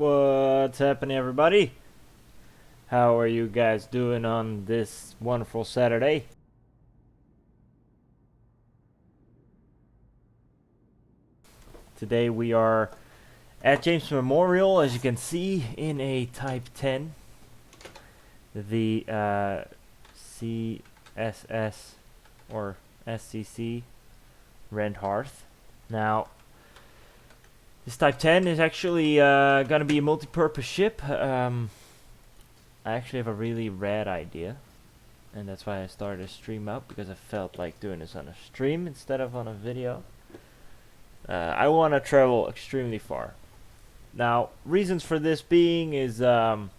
What's happening, everybody? How are you guys doing on this wonderful Saturday? Today we are at James Memorial, as you can see, in a Type 10. The CSS or SCC Rent Hearth. Now, this Type 10 is actually gonna be a multi-purpose ship. I actually have a really rad idea, and that's why I started a stream up, because I felt like doing this on a stream instead of on a video. I want to travel extremely far. Now, reasons for this being is, there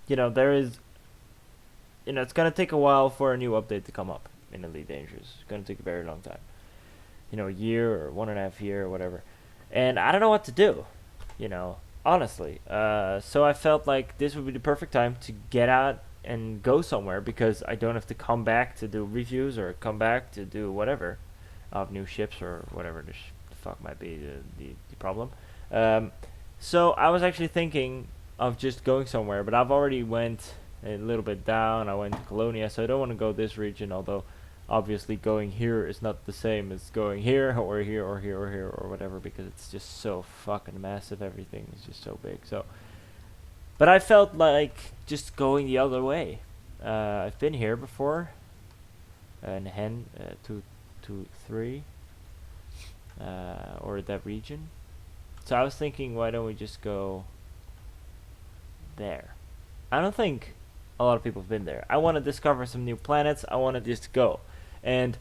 is, it's going to take a while for a new update to come up in Elite Dangerous. It's going to take a very long time. A year or 1.5 years or whatever. And I don't know what to do, honestly. So I felt like this would be the perfect time to get out and go somewhere, because I don't have to come back to do reviews or come back to do whatever of new ships or whatever the fuck might be the problem. So I was actually thinking of just going somewhere, but I've already went a little bit down. I went to Colonia, so I don't want to go this region, although obviously going here is not the same as going here or here or here or here or whatever, because it's just so fucking massive. Everything is just so big. So, but I felt like just going the other way. I've been here before, in Hen 223, or that region. So I was thinking, why don't we just go there? I don't think a lot of people have been there. I want to discover some new planets. I want to just go. And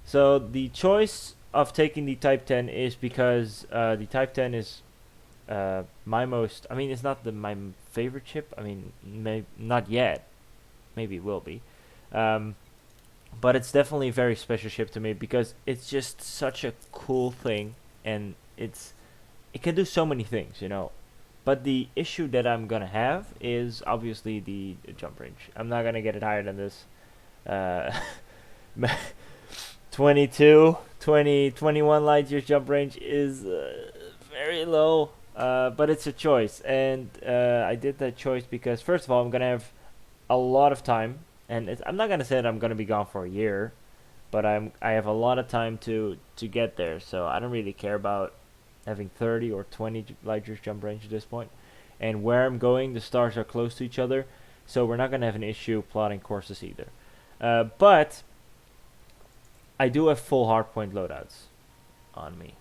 so the choice of taking the Type 10 is because the Type 10 is my most, it's not my favorite ship. Not yet. Maybe it will be. But it's definitely a very special ship to me, because it's just such a cool thing, and it can do so many things, But the issue that I'm gonna have is obviously the jump range. I'm not gonna get it higher than this. 21 light years jump range is very low, but it's a choice, and I did that choice because, first of all, I'm gonna have a lot of time, and I'm not gonna say that I'm gonna be gone for a year, but I have a lot of time to get there, so I don't really care about having 30 or 20 light years jump range at this point. And where I'm going, the stars are close to each other, so we're not going to have an issue plotting courses either. But I do have full hardpoint loadouts on me.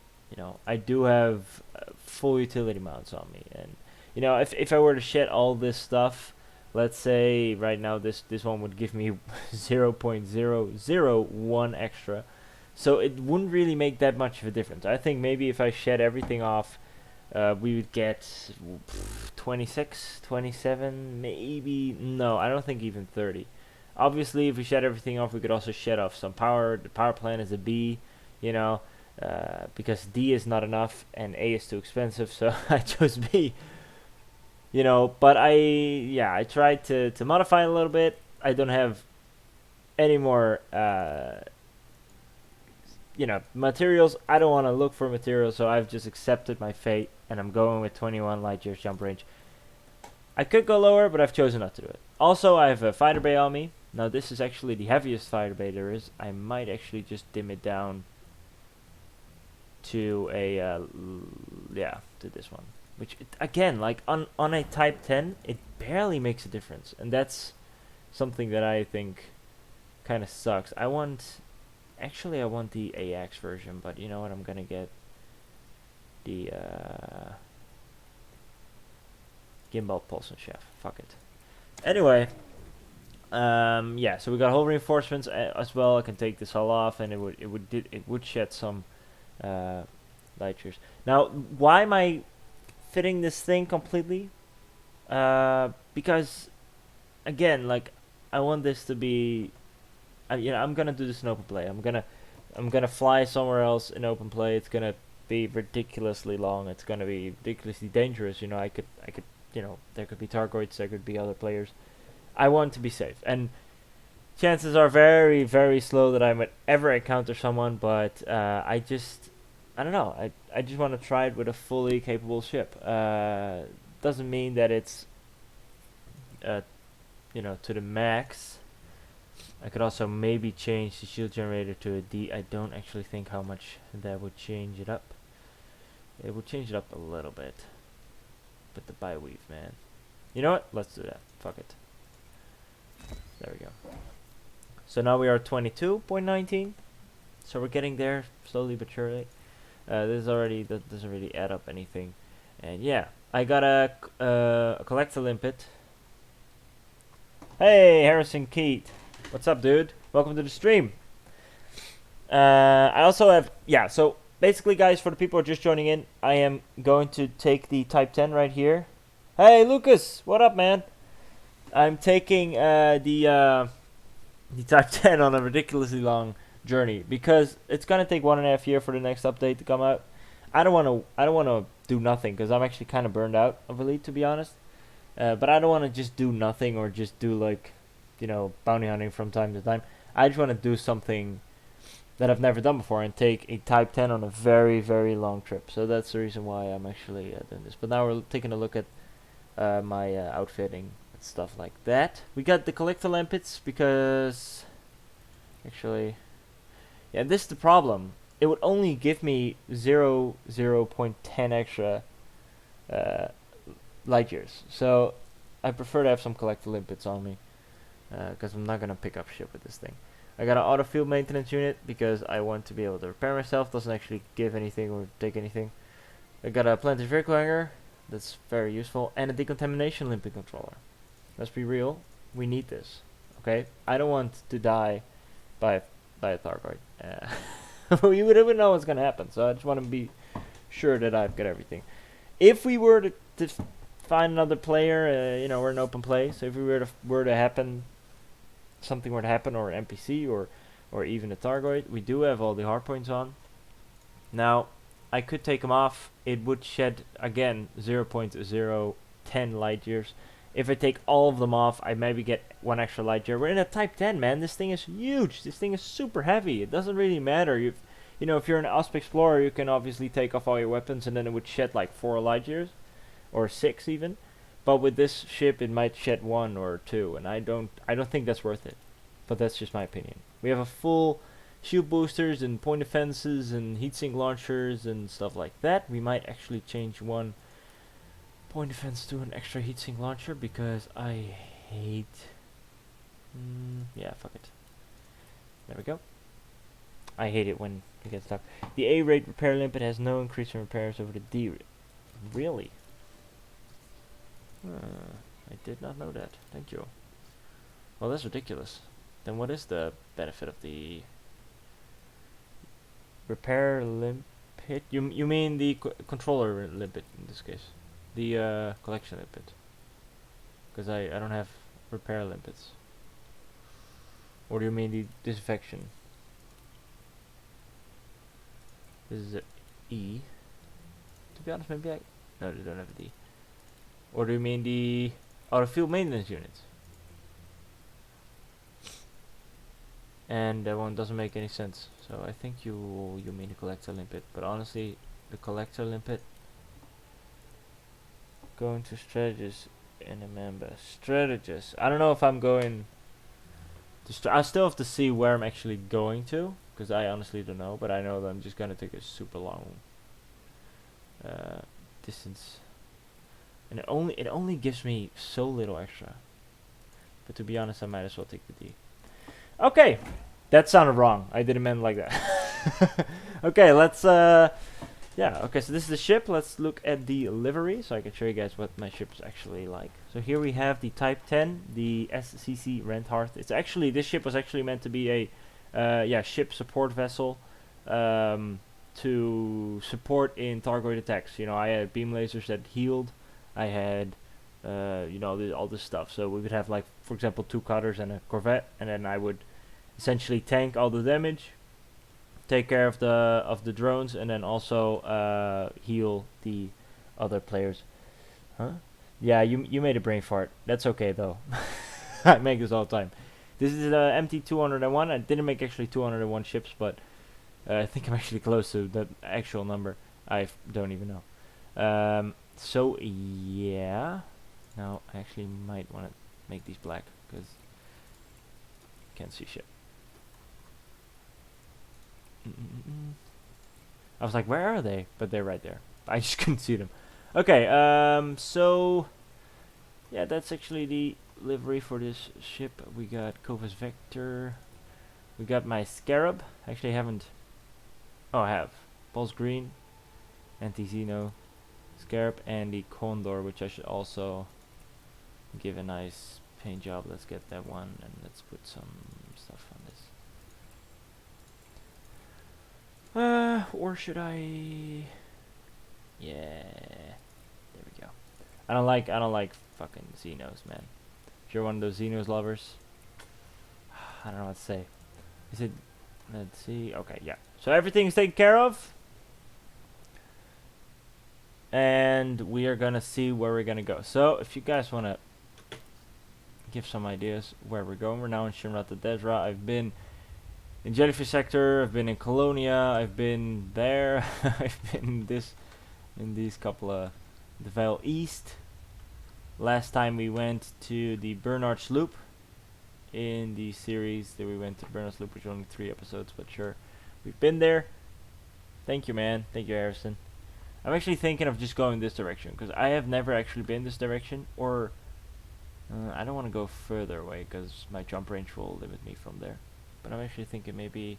I do have full utility mounts on me. And, if I were to shed all this stuff, let's say right now this one would give me 0.001 extra. So it wouldn't really make that much of a difference. I think maybe if I shed everything off, we would get 26, 27, maybe. No, I don't think even 30. Obviously, if we shed everything off, we could also shed off some power. The power plant is a B, because D is not enough and A is too expensive, so I chose B. But I tried to modify it a little bit. I don't have any more materials. I don't want to look for materials, so I've just accepted my fate, and I'm going with 21 light years jump range. I could go lower, but I've chosen not to do it. Also, I have a fighter bay on me. Now, this is actually the heaviest fighter bay there is. I might actually just dim it down to to this one. Which, again, like on a Type 10, it barely makes a difference. And that's something that I think kind of sucks. I want the AX version, but you know what? I'm gonna get the Gimbal Pulse and Chef. Fuck it. Anyway, so we got hull reinforcements as well. I can take this all off, and it would shed some light years. Now, why am I fitting this thing completely? Because, again, like, I want this to be. I'm gonna do this in open play. I'm gonna fly somewhere else in open play. It's gonna be ridiculously long. It's gonna be ridiculously dangerous. I could, there could be Targoids, there could be other players. I want to be safe, and chances are very, very slow that I might ever encounter someone. But I just I don't know. I just want to try it with a fully capable ship. Doesn't mean that it's uh, to the max. I could also maybe change the shield generator to a D. I don't actually think how much that would change it up. It would change it up a little bit. But the bi-weave, man. You know what? Let's do that. Fuck it. There we go. So now we are 22.19. So we're getting there slowly but surely. This doesn't really add up anything. And yeah, I got a collector limpet. Hey, Harrison Keat. What's up, dude? Welcome to the stream. I also have, so basically, guys, for the people who are just joining in, I am going to take the Type 10 right here. Hey, Lucas, what up, man? I'm taking the Type 10 on a ridiculously long journey because it's gonna take 1.5 years for the next update to come out. I don't wanna do nothing because I'm actually kind of burned out of Elite, to be honest. But I don't want to just do nothing or just do like, bounty hunting from time to time. I just want to do something that I've never done before and take a Type 10 on a very, very long trip. So that's the reason why I'm actually doing this. But now we're taking a look at my outfitting and stuff like that. We got the collector limpets because actually, this is the problem. It would only give me 0.10 extra light years. So I prefer to have some collector limpets on me because I'm not gonna pick up shit with this thing. I got an auto field maintenance unit because I want to be able to repair myself. Doesn't actually give anything or take anything. I got a planted vehicle hanger. That's very useful. And a decontamination limpet controller. Let's be real. We need this. Okay? I don't want to die by a Thargoid. We would never know what's gonna happen. So I just want to be sure that I've got everything. If we were to find another player, we're in open play. So if we were to happen, something were to happen, or an NPC, or even a Thargoid, we do have all the hardpoints on. Now, I could take them off. It would shed again 0.010 light years. If I take all of them off, I maybe get 1 extra light year. We're in a Type 10, man. This thing is huge. This thing is super heavy. It doesn't really matter. If you're an Asp Explorer, you can obviously take off all your weapons, and then it would shed like 4 light years, or 6 even. But with this ship, it might shed 1 or 2, and I don't think that's worth it. But that's just my opinion. We have a full shield boosters and point defenses and heatsink launchers and stuff like that. We might actually change 1 point defense to an extra heatsink launcher because I hate. Fuck it. There we go. I hate it when it gets stuck. The A rate repair limpet has no increase in repairs over the D rate. Really? I did not know that. Thank you. Well, that's ridiculous. Then what is the benefit of the repair limpet? You mean the controller limpet in this case? The collection limpet? Because I don't have repair limpets. Or do you mean the disinfection? This is a E. To be honest, maybe no, they don't have a D. Or do you mean the auto field maintenance units? And that one doesn't make any sense. So I think you mean the collector limpet. But honestly, the collector limpet going to strategist and a member. Strategist. I don't know if I'm going to I still have to see where I'm actually going to, because I honestly don't know, but I know that I'm just gonna take a super long distance. And it only gives me so little extra. But to be honest, I might as well take the D. Okay, that sounded wrong. I didn't mean like that. Okay, let's okay, so this is the ship. Let's look at the livery so I can show you guys what my ship's actually like. So here we have the Type 10, the SCC Renthearth. It's actually, this ship was actually meant to be a ship support vessel to support in Thargoid attacks. I had beam lasers that healed. I had all this stuff. So we would have, like, for example, 2 cutters and a corvette, and then I would essentially tank all the damage, take care of the drones, and then also heal the other players. Huh? Yeah, you made a brain fart. That's okay though. I make this all the time. This is the MT201. I didn't make actually 201 ships, but I think I'm actually close to that actual number. I don't even know. So yeah. Now I actually might want to make these black because can't see shit. I was like, where are they? But they're right there. I just couldn't see them. Okay, so yeah, that's actually the livery for this ship. We got Covas Vector. We got my Scarab. Actually, I haven't. Oh, I have. Pulse Green, Antizino, Scarab, and the Condor, which I should also give a nice paint job. Let's get that one, and let's put some stuff on this. Or should I? Yeah, there we go. I don't like fucking Xenos, man. If you're one of those Xenos lovers, I don't know what to say. Is it? Let's see. Okay, yeah. So everything's taken care of, and we are gonna see where we're gonna go. So if you guys wanna give some ideas where we're going, we're now in Shinrata Desra. I've been in Jellyfish Sector. I've been in Colonia. I've been there. I've been in these couple of the Vale East. Last time we went to the Bernard's Loop in the series that we went to Bernard's Loop, which was only 3 episodes, but sure, we've been there. Thank you, man. Thank you, Harrison. I'm actually thinking of just going this direction because I have never actually been this direction, or I don't want to go further away because my jump range will limit me from there. But I'm actually thinking maybe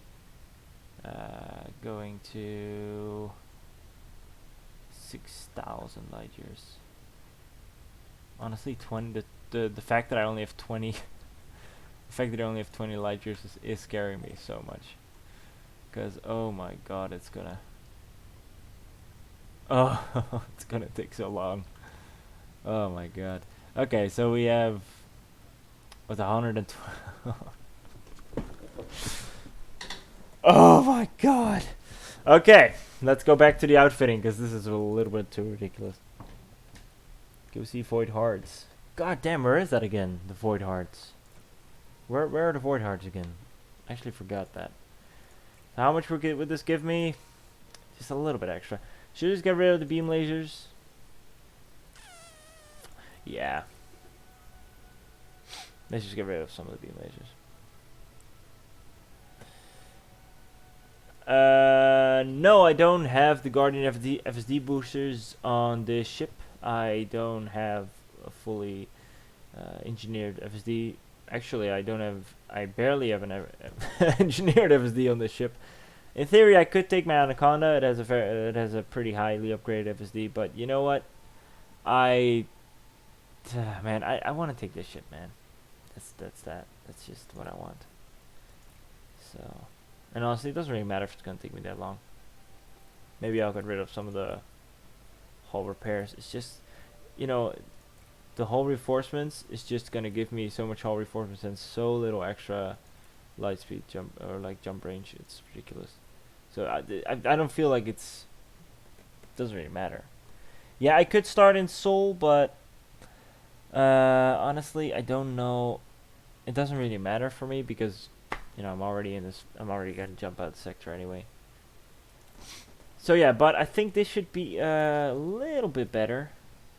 going to 6,000 light years. Honestly, 20. The fact that I only have 20, the fact that I only have 20 light years is scaring me so much. Cause oh my god, it's gonna. Oh, it's gonna take so long. Oh my god. Okay, so we have with 112. Oh my god. Okay, let's go back to the outfitting because this is a little bit too ridiculous. Go see Void Hearts. God damn, where is that again? The Void Hearts. Where are the Void Hearts again? I actually forgot that. So how much would this give me? Just a little bit extra. Should I just get rid of the beam lasers? Yeah. Let's just get rid of some of the beam lasers. No, I don't have the Guardian FSD boosters on this ship. I don't have a fully engineered FSD. Actually, I barely have an engineered FSD on this ship. In theory, I could take my Anaconda. It has a pretty highly upgraded FSD, but you know what? Man, I want to take this ship, man. That's just what I want. So, and honestly, it doesn't really matter if it's gonna take me that long. Maybe I'll get rid of some of the hull repairs. It's just, you know, the hull reinforcements is just gonna give me so much hull reinforcements and so little extra light speed jump or like jump range. It's ridiculous. So I don't feel like it doesn't really matter. Yeah, I could start in Seoul, but honestly, I don't know. It doesn't really matter for me because, you know, I'm already gonna jump out of the sector anyway. So yeah, but I think this should be a little bit better.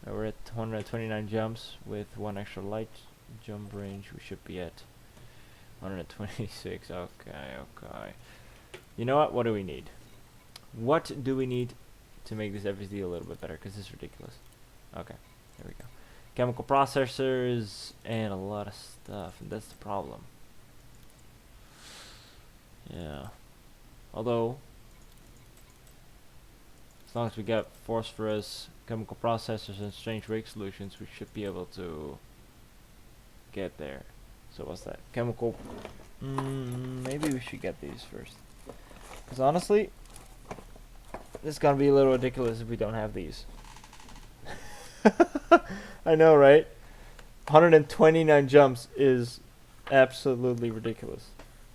We're at 129 jumps with 1 extra light jump range. We should be at 126. Okay. You know what? What do we need? What do we need to make this FSD a little bit better? Because this is ridiculous. Okay, there we go. Chemical processors and a lot of stuff, and that's the problem. Yeah. Although, as long as we get phosphorus, chemical processors, and strange rig solutions, we should be able to get there. So what's that? Chemical. Maybe we should get these first. Because honestly, this is gonna be a little ridiculous if we don't have these. I know, right? 129 jumps is absolutely ridiculous.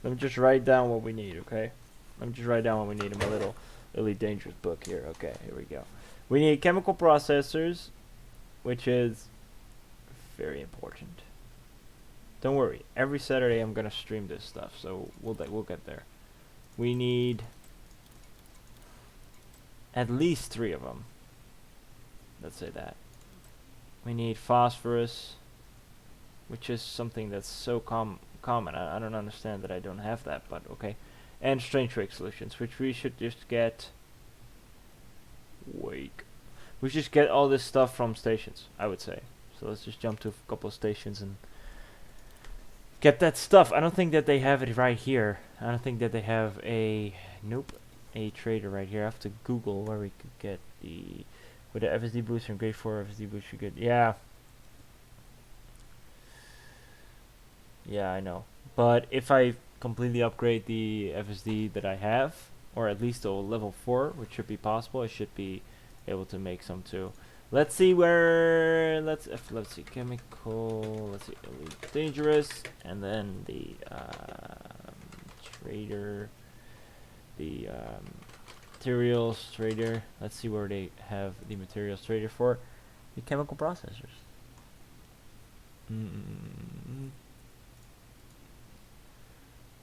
Let me just write down what we need, okay? Let me just write down what we need in my little Elite Dangerous book here. Okay, here we go. We need chemical processors, which is very important. Don't worry. Every Saturday I'm gonna stream this stuff, so we'll get there. We need At least 3 of them. Let's say that. We need phosphorus, which is something that's so common. I don't understand that I don't have that, but okay. And strange wake solutions, which we should just get. Wake. We should just get all this stuff from stations, I would say. So let's just jump to a couple of stations and get that stuff. I don't think that they have it right here. I don't think that they have a trader right here. I have to Google where we could get the with the FSD booster and grade 4 FSD booster. Good. Yeah, I know. But if I completely upgrade the FSD that I have, or at least to level 4, which should be possible, I should be able to make some too. Let's see where. Let's see chemical. Let's see elite dangerous, and then the trader, the materials trader. Let's see where they have the materials trader for the chemical processors.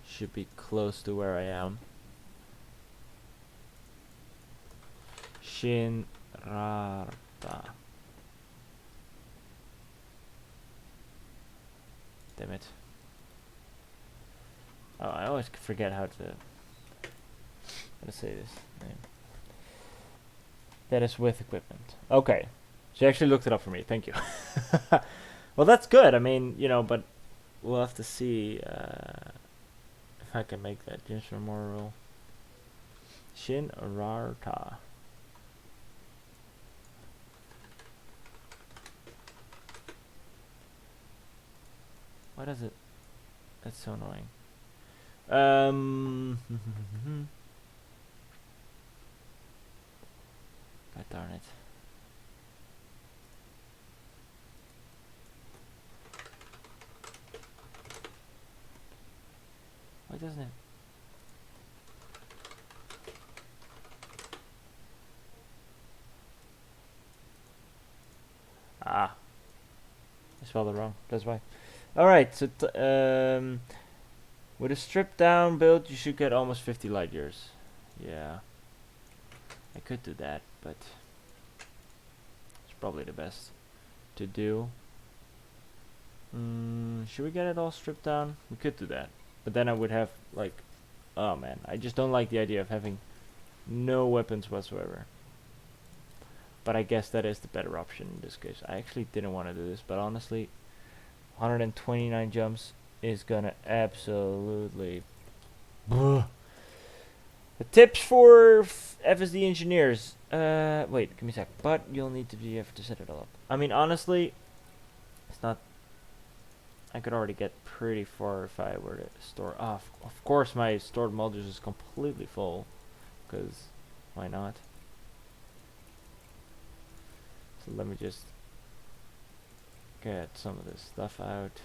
Should be close to where I am. Shinrarta. Damn it. Oh, I always forget how to say this name. That is with equipment. Okay. She actually looked it up for me. Thank you. Well, that's good. I mean, you know, but we'll have to see if I can make that. Just memorial. Shinrarta. Why does it? That's so annoying. God darn it. Why doesn't it? I spelled it wrong. That's why. Alright, so with a stripped down build, you should get almost 50 light years. Yeah. I could do that, but it's probably the best to do. Should we get it all stripped down? We could do that. But then I would have, like, oh man, I just don't like the idea of having no weapons whatsoever. But I guess that is the better option in this case. I actually didn't want to do this, but honestly, 129 jumps is gonna absolutely. The tips for FSD engineers. Wait, give me a sec. But you'll need to be able to set it all up. I mean, honestly, it's not. I could already get pretty far if I were to store. Of course, my stored modules is completely full, because why not? So let me just get some of this stuff out.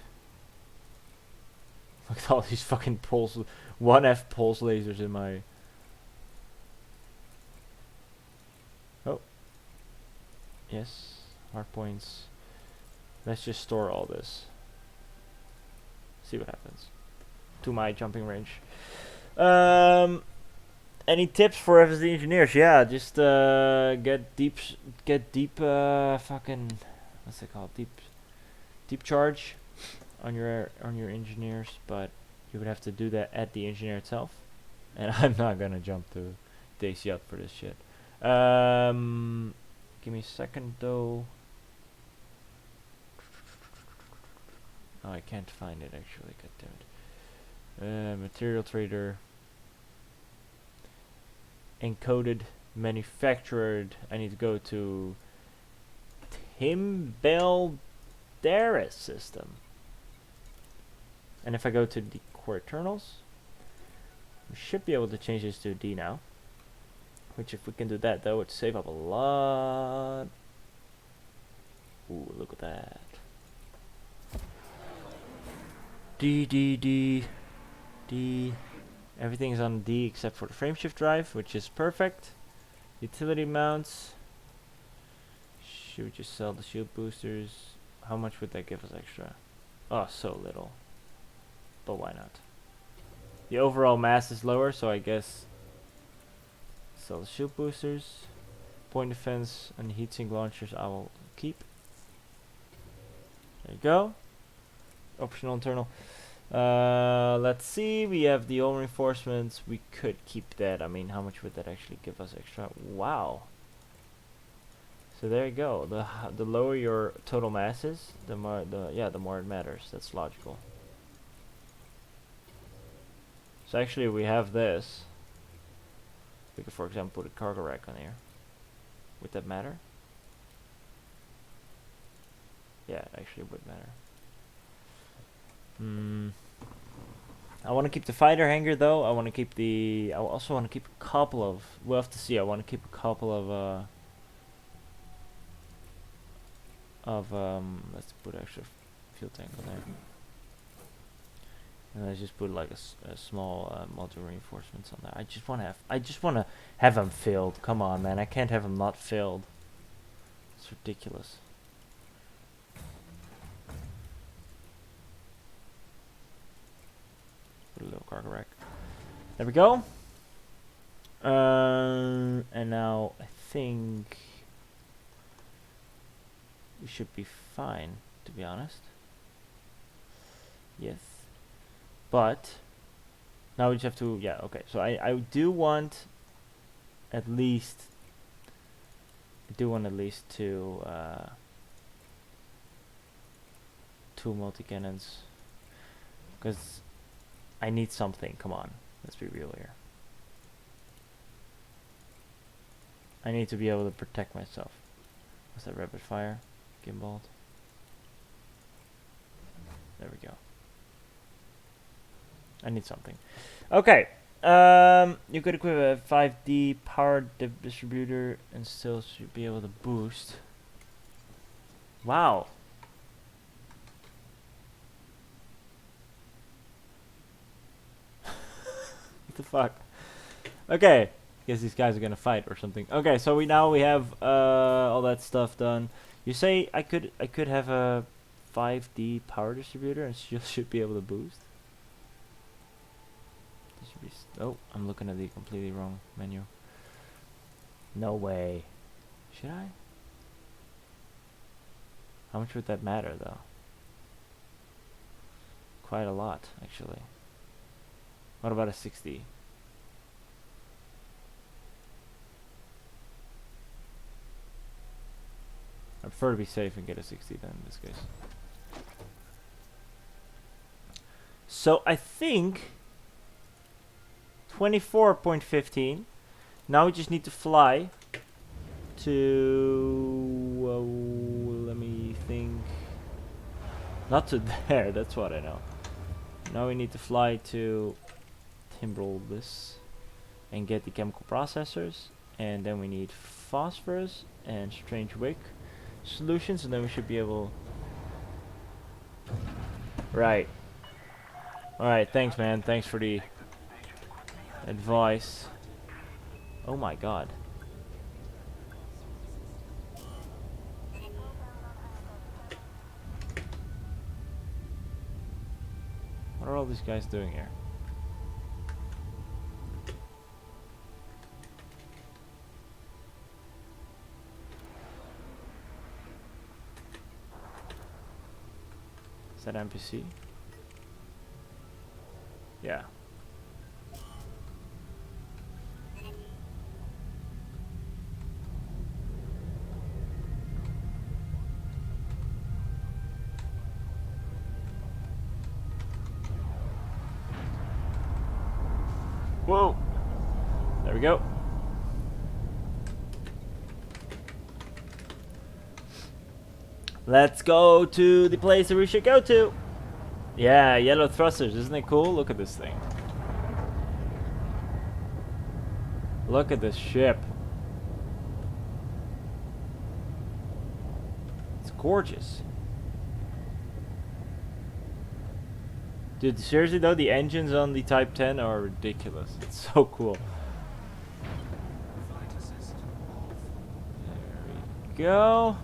Look at all these fucking pulse, 1F pulse lasers in my. Oh. Yes, hard points. Let's just store all this. See what happens to my jumping range. Any tips for FSD engineers? Yeah, just get deep fucking what's it called? Deep charge on your engineers, but you would have to do that at the engineer itself, and I'm not gonna jump to Daisy up for this shit. Give me a second though. Oh, I can't find it actually. God damn it. Material trader. Encoded, manufactured. I need to go to Timbeldaris system. And if I go to the core internals, we should be able to change this to D now. Which, if we can do that, that would save up a lot. Ooh, look at that. D. Everything is on D except for the frameshift drive, which is perfect. Utility mounts. Should we just sell the shield boosters? How much would that give us extra? Oh, so little. But why not? The overall mass is lower, so I guess sell the shield boosters. point defense and heatsink launchers I will keep. There you go. Optional internal. Let's see. We have the own reinforcements. We could keep that. I mean, how much would that actually give us extra? Wow. So there you go. The lower your total mass is, the more it matters. That's logical. So actually, we have this. We could, for example, put a cargo rack on here. Would that matter? Yeah, actually it would matter. I want to keep the fighter hangar though. I want to keep the. I also want to keep a couple of. We'll have to see. I want to keep a couple of. Let's put extra fuel tank on there. And let's just put like a small module reinforcements on there. I just want to have them filled. Come on, man. I can't have them not filled. It's ridiculous. Put a little cargo rack. There we go. And now I think we should be fine, to be honest. Yes. But now we just have to, yeah, okay. So I do want at least two multi-cannons, because I need something. Come on, let's be real here. I need to be able to protect myself. What's that? Rapid fire, gimbal. There we go. I need something. Okay. You could equip a 5D power distributor and still should be able to boost. Wow. What the fuck? Okay. Guess these guys are gonna fight or something. Okay, so we have all that stuff done. You say I could have a 5D power distributor and still should be able to boost. Oh, I'm looking at the completely wrong menu. No way. Should I? How much would that matter, though? Quite a lot, actually. What about a 60? I prefer to be safe and get a 60 then in this case. So I think 24.15. Now we just need to fly to let me think. Not to there, that's what I know. Now we need to fly to Timberless and get the chemical processors, and then we need phosphorus and strange wick solutions, and then we should be able. Right. Alright, thanks man, thanks for the advice. Oh my god. What are all these guys doing here? Is that NPC? Yeah. Whoa! There we go. Let's go to the place that we should go to. Yeah, yellow thrusters. Isn't it cool? Look at this thing. Look at this ship. It's gorgeous. Dude, seriously though, the engines on the Type 10 are ridiculous. It's so cool. There we go.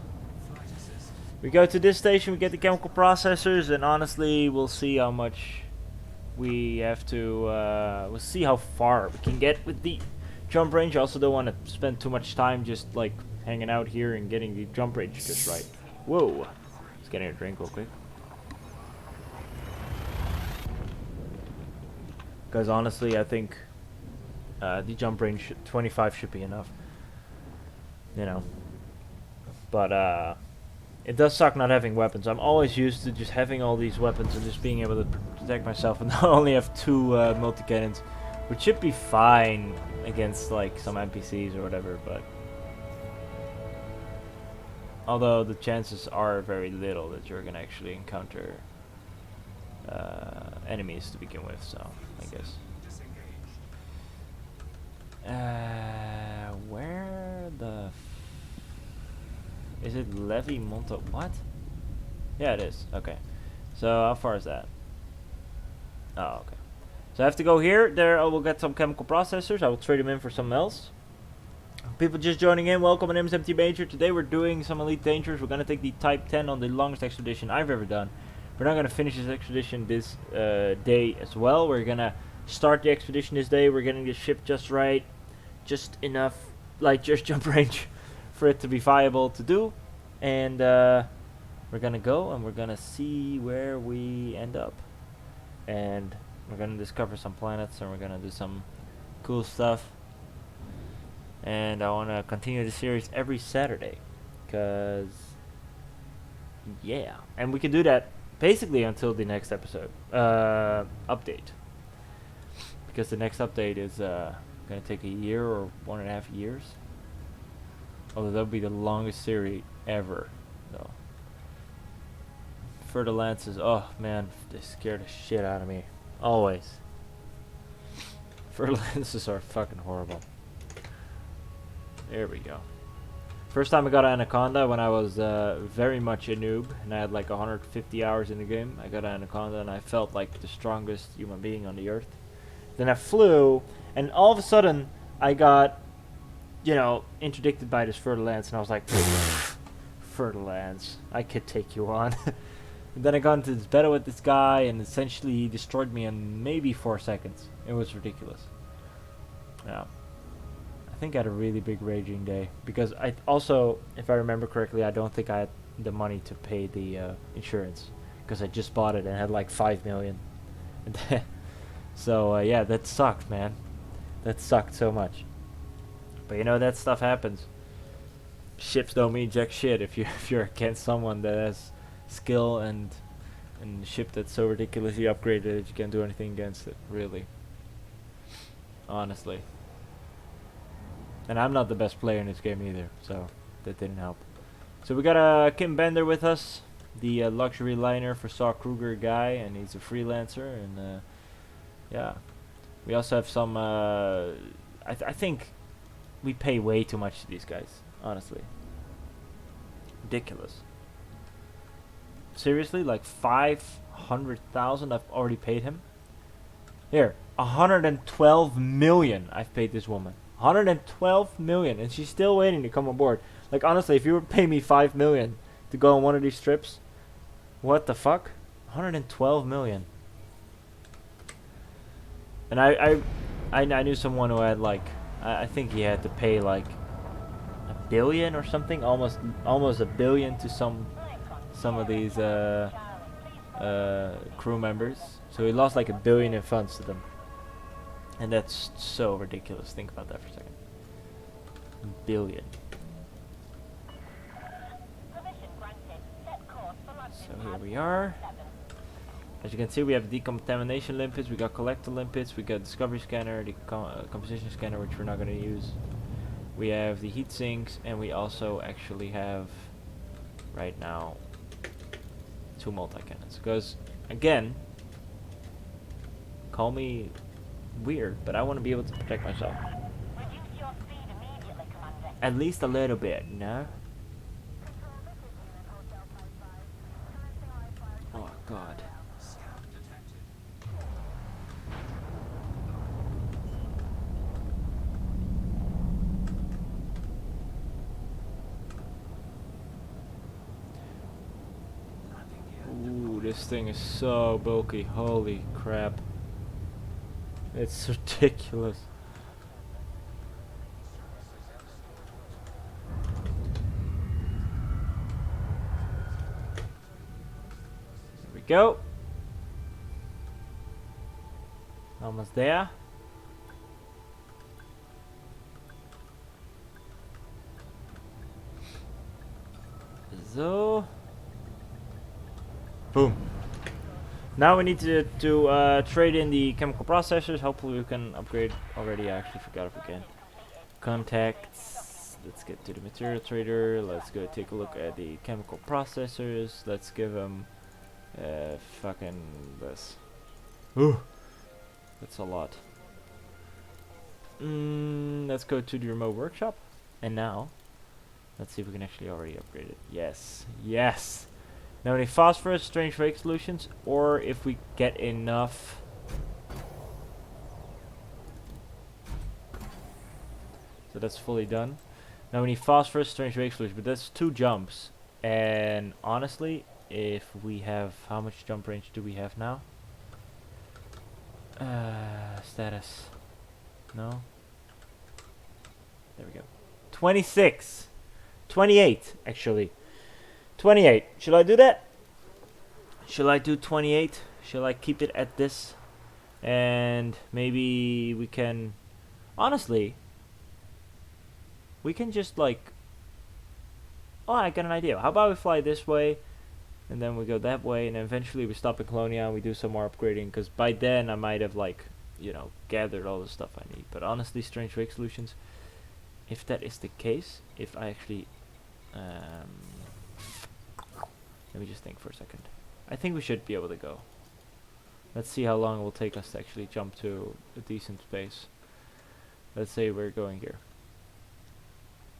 We go to this station, we get the chemical processors, and honestly, we'll see how much we have to, we'll see how far we can get with the jump range. I also don't want to spend too much time just like hanging out here and getting the jump range just right. Whoa. Just getting a drink real quick. Because honestly, I think the jump range 25 should be enough. You know. But it does suck not having weapons. I'm always used to just having all these weapons and just being able to protect myself, and I only have 2 multi-cannons, which should be fine against like some NPCs or whatever, but although the chances are very little that you're gonna actually encounter enemies to begin with, so I guess. Where the is it Levy Monto? What? Yeah, it is. Okay. So how far is that? Oh, okay. So I have to go here. There I will get some chemical processors. I will trade them in for something else. People just joining in, welcome. My name is MT Major. Today we're doing some Elite Dangerous. We're going to take the Type 10 on the longest expedition I've ever done. We're not going to finish this expedition this day as well. We're going to start the expedition this day. We're getting the ship just right. Just enough, like just jump range for it to be viable to do. And we're going to go and we're going to see where we end up. And we're going to discover some planets and we're going to do some cool stuff. And I want to continue the series every Saturday, because yeah, and we can do that basically until the next episode update, because the next update is gonna take a year or 1.5 years. Although that'll be the longest series ever, though. Further Lances, oh man, they scare the shit out of me. Always. Further Lances are fucking horrible. There we go. First time I got an Anaconda when I was very much a noob, and I had like 150 hours in the game. I got an Anaconda and I felt like the strongest human being on the earth. Then I flew, and all of a sudden I got, you know, interdicted by this Fertile Lance, and I was like, Fertile Lance, I could take you on. And then I got into this battle with this guy, and essentially he destroyed me in maybe 4 seconds. It was ridiculous. Yeah. I think I had a really big raging day, because I also, if I remember correctly, I don't think I had the money to pay the insurance, because I just bought it and had like 5 million. So yeah, that sucked, man. That sucked so much. But you know, that stuff happens. Ships don't mean jack shit if you're against someone that has skill and a ship that's so ridiculously upgraded that you can't do anything against it, really. Honestly. And I'm not the best player in this game either, so that didn't help. So we got Kim Bender with us, the luxury liner for Saw Kruger guy, and he's a freelancer. And yeah, we also have some. I think we pay way too much to these guys, honestly. Ridiculous. Seriously, like 500,000 I've already paid him. Here, 112 million I've paid this woman. 112 million, and she's still waiting to come on board. Like, honestly, if you were to pay me 5 million to go on one of these trips, what the fuck? 112 million. And I knew someone who had like, I think he had to pay like 1 billion or something, almost a billion to some of these crew members. So he lost like 1 billion in funds to them. And that's so ridiculous. Think about that for a second. 1 billion. So here we are. As you can see, we have decontamination limpets, we got collector limpets, we got discovery scanner, the composition scanner, which we're not going to use. We have the heat sinks, and we also actually have, right now, 2 multi-cannons. Because, again, call me weird, but I want to be able to protect myself. At least a little bit, no? Oh god. Ooh, this thing is so bulky, holy crap. It's ridiculous. go. Almost there. So. Boom. Now we need to trade in the chemical processors. Hopefully we can upgrade already. I actually forgot if we can. Contacts. Let's get to the material trader. Let's go take a look at the chemical processors. Let's give them fucking this. Ooh. That's a lot. Let's go to the remote workshop. And now, let's see if we can actually already upgrade it. Yes. Yes. Now we need phosphorus, strange wake solutions, or if we get enough. So that's fully done. Now we need phosphorus, strange wake solution, but that's 2 jumps. And honestly, if we have, how much jump range do we have now? Status. No. There we go. 26. 28, actually. 28. Should I do that? Shall I do 28? Shall I keep it at this? And maybe we can... Honestly, we can just like... Oh, I got an idea. How about we fly this way, and then we go that way, and then eventually we stop in Colonia and we do some more upgrading, because by then I might have, like, you know, gathered all the stuff I need. But honestly, strange wake solutions, if that is the case, if I actually... let me just think for a second. I think we should be able to go. Let's see how long it will take us to actually jump to a decent space. Let's say we're going here.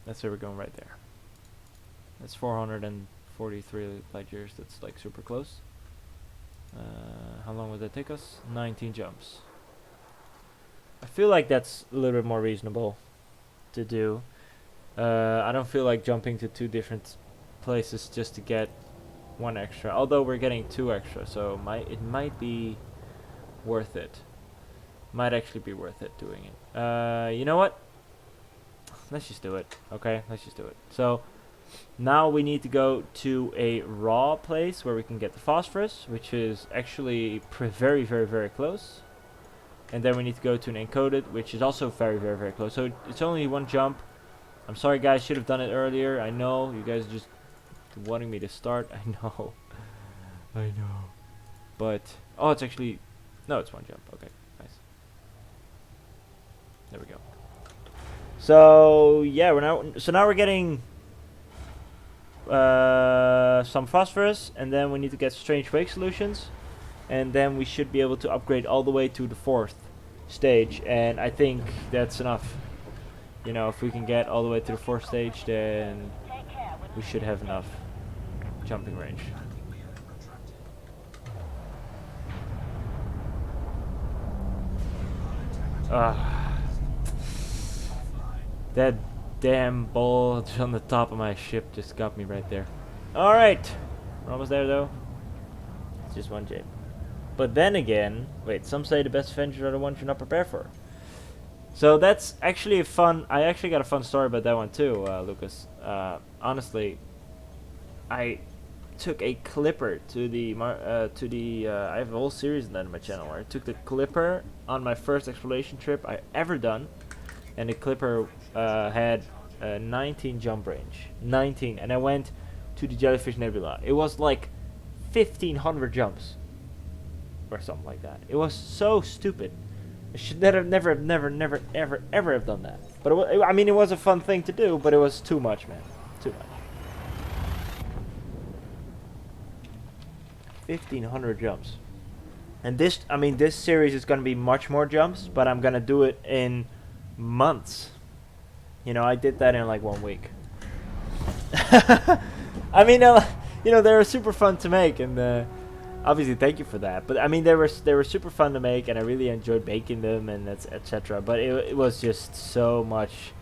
Let's say we're going right there. That's 443 light years. That's like super close. How long would that take us? 19 jumps. I feel like that's a little bit more reasonable to do. I don't feel like jumping to 2 different places just to get 1 extra. Although we're getting 2 extra, so it might be worth it. Might actually be worth it doing it. You know what? Let's just do it. Okay, let's just do it. So now we need to go to a raw place where we can get the phosphorus, which is actually very, very, very close. And then we need to go to an encoded, which is also very, very, very close. So it's only 1 jump. I'm sorry, guys. Should have done it earlier. I know you guys are just wanting me to start. I know. I know. But oh, it's actually no. It's 1 jump. Okay, nice. There we go. So yeah, now we're getting some phosphorus, and then we need to get strange wake solutions, and then we should be able to upgrade all the way to the 4th stage, and I think that's enough. You know, if we can get all the way to the 4th stage, then we should have enough jumping range. That damn ball on the top of my ship just got me right there. Alright, we're almost there though. It's just 1 J. But then again, wait, some say the best adventures are the ones you're not prepared for. So that's actually a fun, I actually got a fun story about that one too, Lucas. Honestly, I took a clipper to the, I have a whole series of that on my channel where I took the clipper on my first exploration trip I ever done. And the clipper had 19 jump range. 19. And I went to the Jellyfish Nebula. It was like 1,500 jumps. Or something like that. It was so stupid. I should never, ever have done that. But I mean, it was a fun thing to do, but it was too much, man. Too much. 1,500 jumps. And this, I mean, this series is going to be much more jumps, but I'm going to do it in months. You know, I did that in like 1 week. I mean, you know, they were super fun to make, and obviously thank you for that. But I mean, they were super fun to make, and I really enjoyed making them, and etc. But it was just so much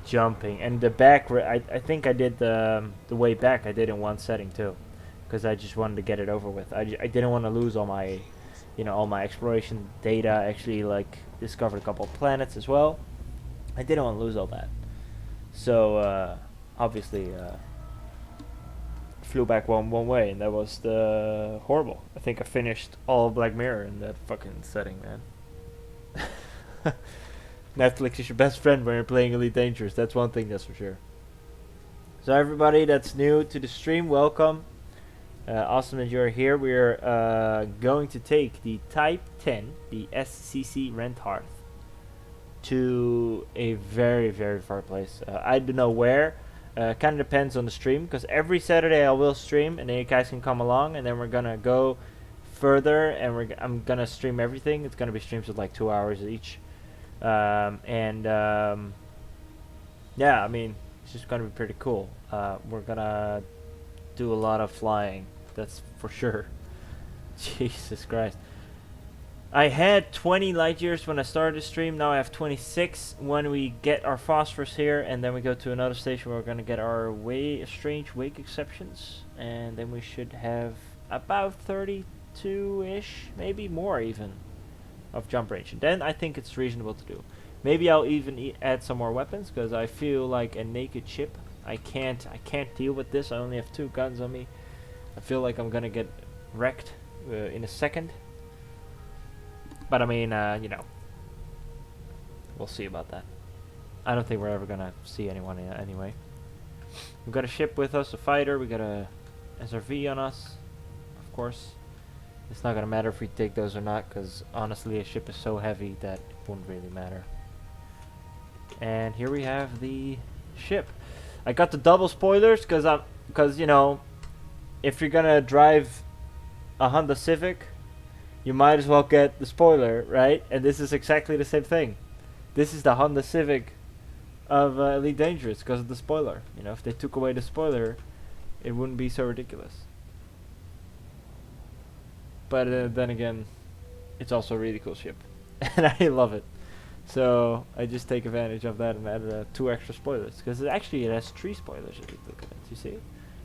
jumping, and the back. I think I did the way back. I did in 1 setting too, because I just wanted to get it over with. I didn't want to lose all my, you know, all my exploration data. I actually like discovered a couple of planets as well. I didn't want to lose all that. So obviously flew back one way, and that was the horrible. I think I finished all of Black Mirror in that fucking setting, man. Netflix is your best friend when you're playing Elite Dangerous. That's one thing, that's for sure. So everybody that's new to the stream, welcome. Awesome that you're here. We're going to take the Type 10, the SCC Rent Hearth, to a very, very far place. I don't know where. Kind of depends on the stream, because every Saturday I will stream, and then you guys can come along, and then we're gonna go further, and I'm gonna stream everything. It's gonna be streams of like 2 hours each, yeah, I mean, it's just gonna be pretty cool. We're gonna do a lot of flying, that's for sure. Jesus Christ. I had 20 light years when I started the stream. Now I have 26 when we get our phosphorus here, and then we go to another station where we're going to get our strange wake exceptions, and then we should have about 32-ish, maybe more even, of jump range. And then I think it's reasonable to do. Maybe I'll even add some more weapons, because I feel like a naked ship. I can't deal with this. I only have 2 guns on me. I feel like I'm going to get wrecked in a second. But I mean, you know, we'll see about that. I don't think we're ever gonna see anyone anyway. We've got a ship with us, a fighter. We got a SRV on us, of course. It's not gonna matter if we take those or not, because honestly, a ship is so heavy that it won't really matter. And here we have the ship. I got the double spoilers because you know, if you're gonna drive a Honda Civic, you might as well get the spoiler, right? And this is exactly the same thing. This is the Honda Civic of Elite Dangerous because of the spoiler. You know, if they took away the spoiler, it wouldn't be so ridiculous. But then again, it's also a really cool ship, and I love it. So I just take advantage of that and add 2 extra spoilers, because it has 3 spoilers if you look at it. You see,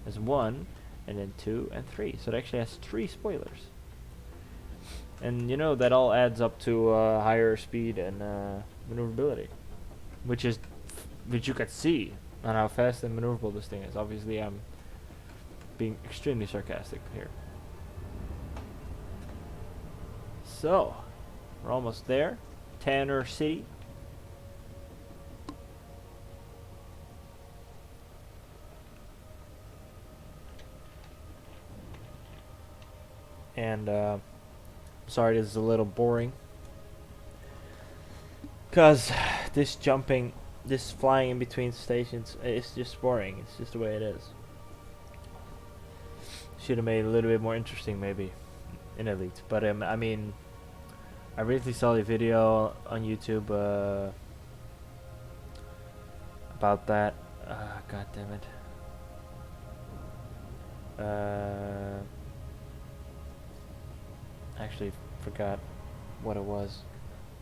there's 1, and then 2 and 3. So it actually has 3 spoilers. And you know, that all adds up to higher speed and maneuverability, which you can see on how fast and maneuverable this thing is. Obviously, I'm being extremely sarcastic here. So, we're almost there. Tanner City. And sorry, this is a little boring, because this flying in between stations, it's just boring. It's just the way it is. Should have made it a little bit more interesting, maybe, in Elite. But I mean, I recently saw a video on YouTube about that. God damn it. Actually forgot what it was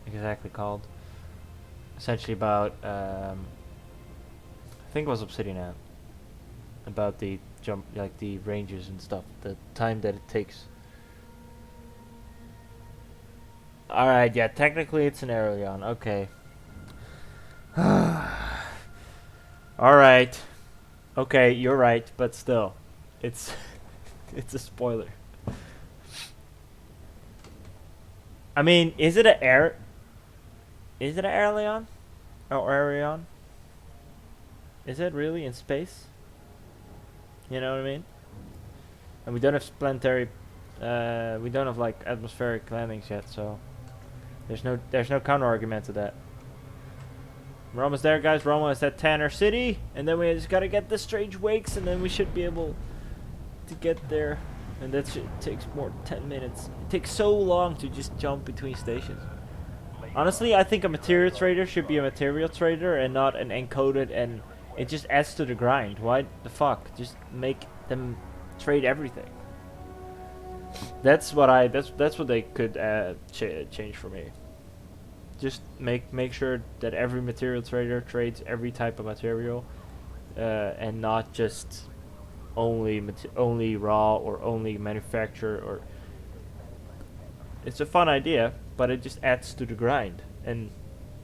exactly called. Essentially about I think it was Obsidian Ant, about the jump, like the ranges and stuff, the time that it takes. Alright, yeah, technically it's an Aurelion, okay. Alright. Okay, you're right, but still, it's it's a spoiler. I mean, is it an Aurelion? Or Aurelion? Is it really in space? You know what I mean? And we don't have planetary, we don't have like atmospheric landings yet, so there's no counter argument to that. We're almost there, guys. We're almost at Tanner City, and then we just gotta get the strange wakes, and then we should be able to get there. And that takes more than 10 minutes. It takes so long to just jump between stations. Honestly, I think a material trader should be a material trader and not an encoded, and it just adds to the grind. Why the fuck? Just make them trade everything. That's what they could change for me. Just make sure that every material trader trades every type of material, and not just only raw or only manufacture. Or it's a fun idea, but it just adds to the grind, and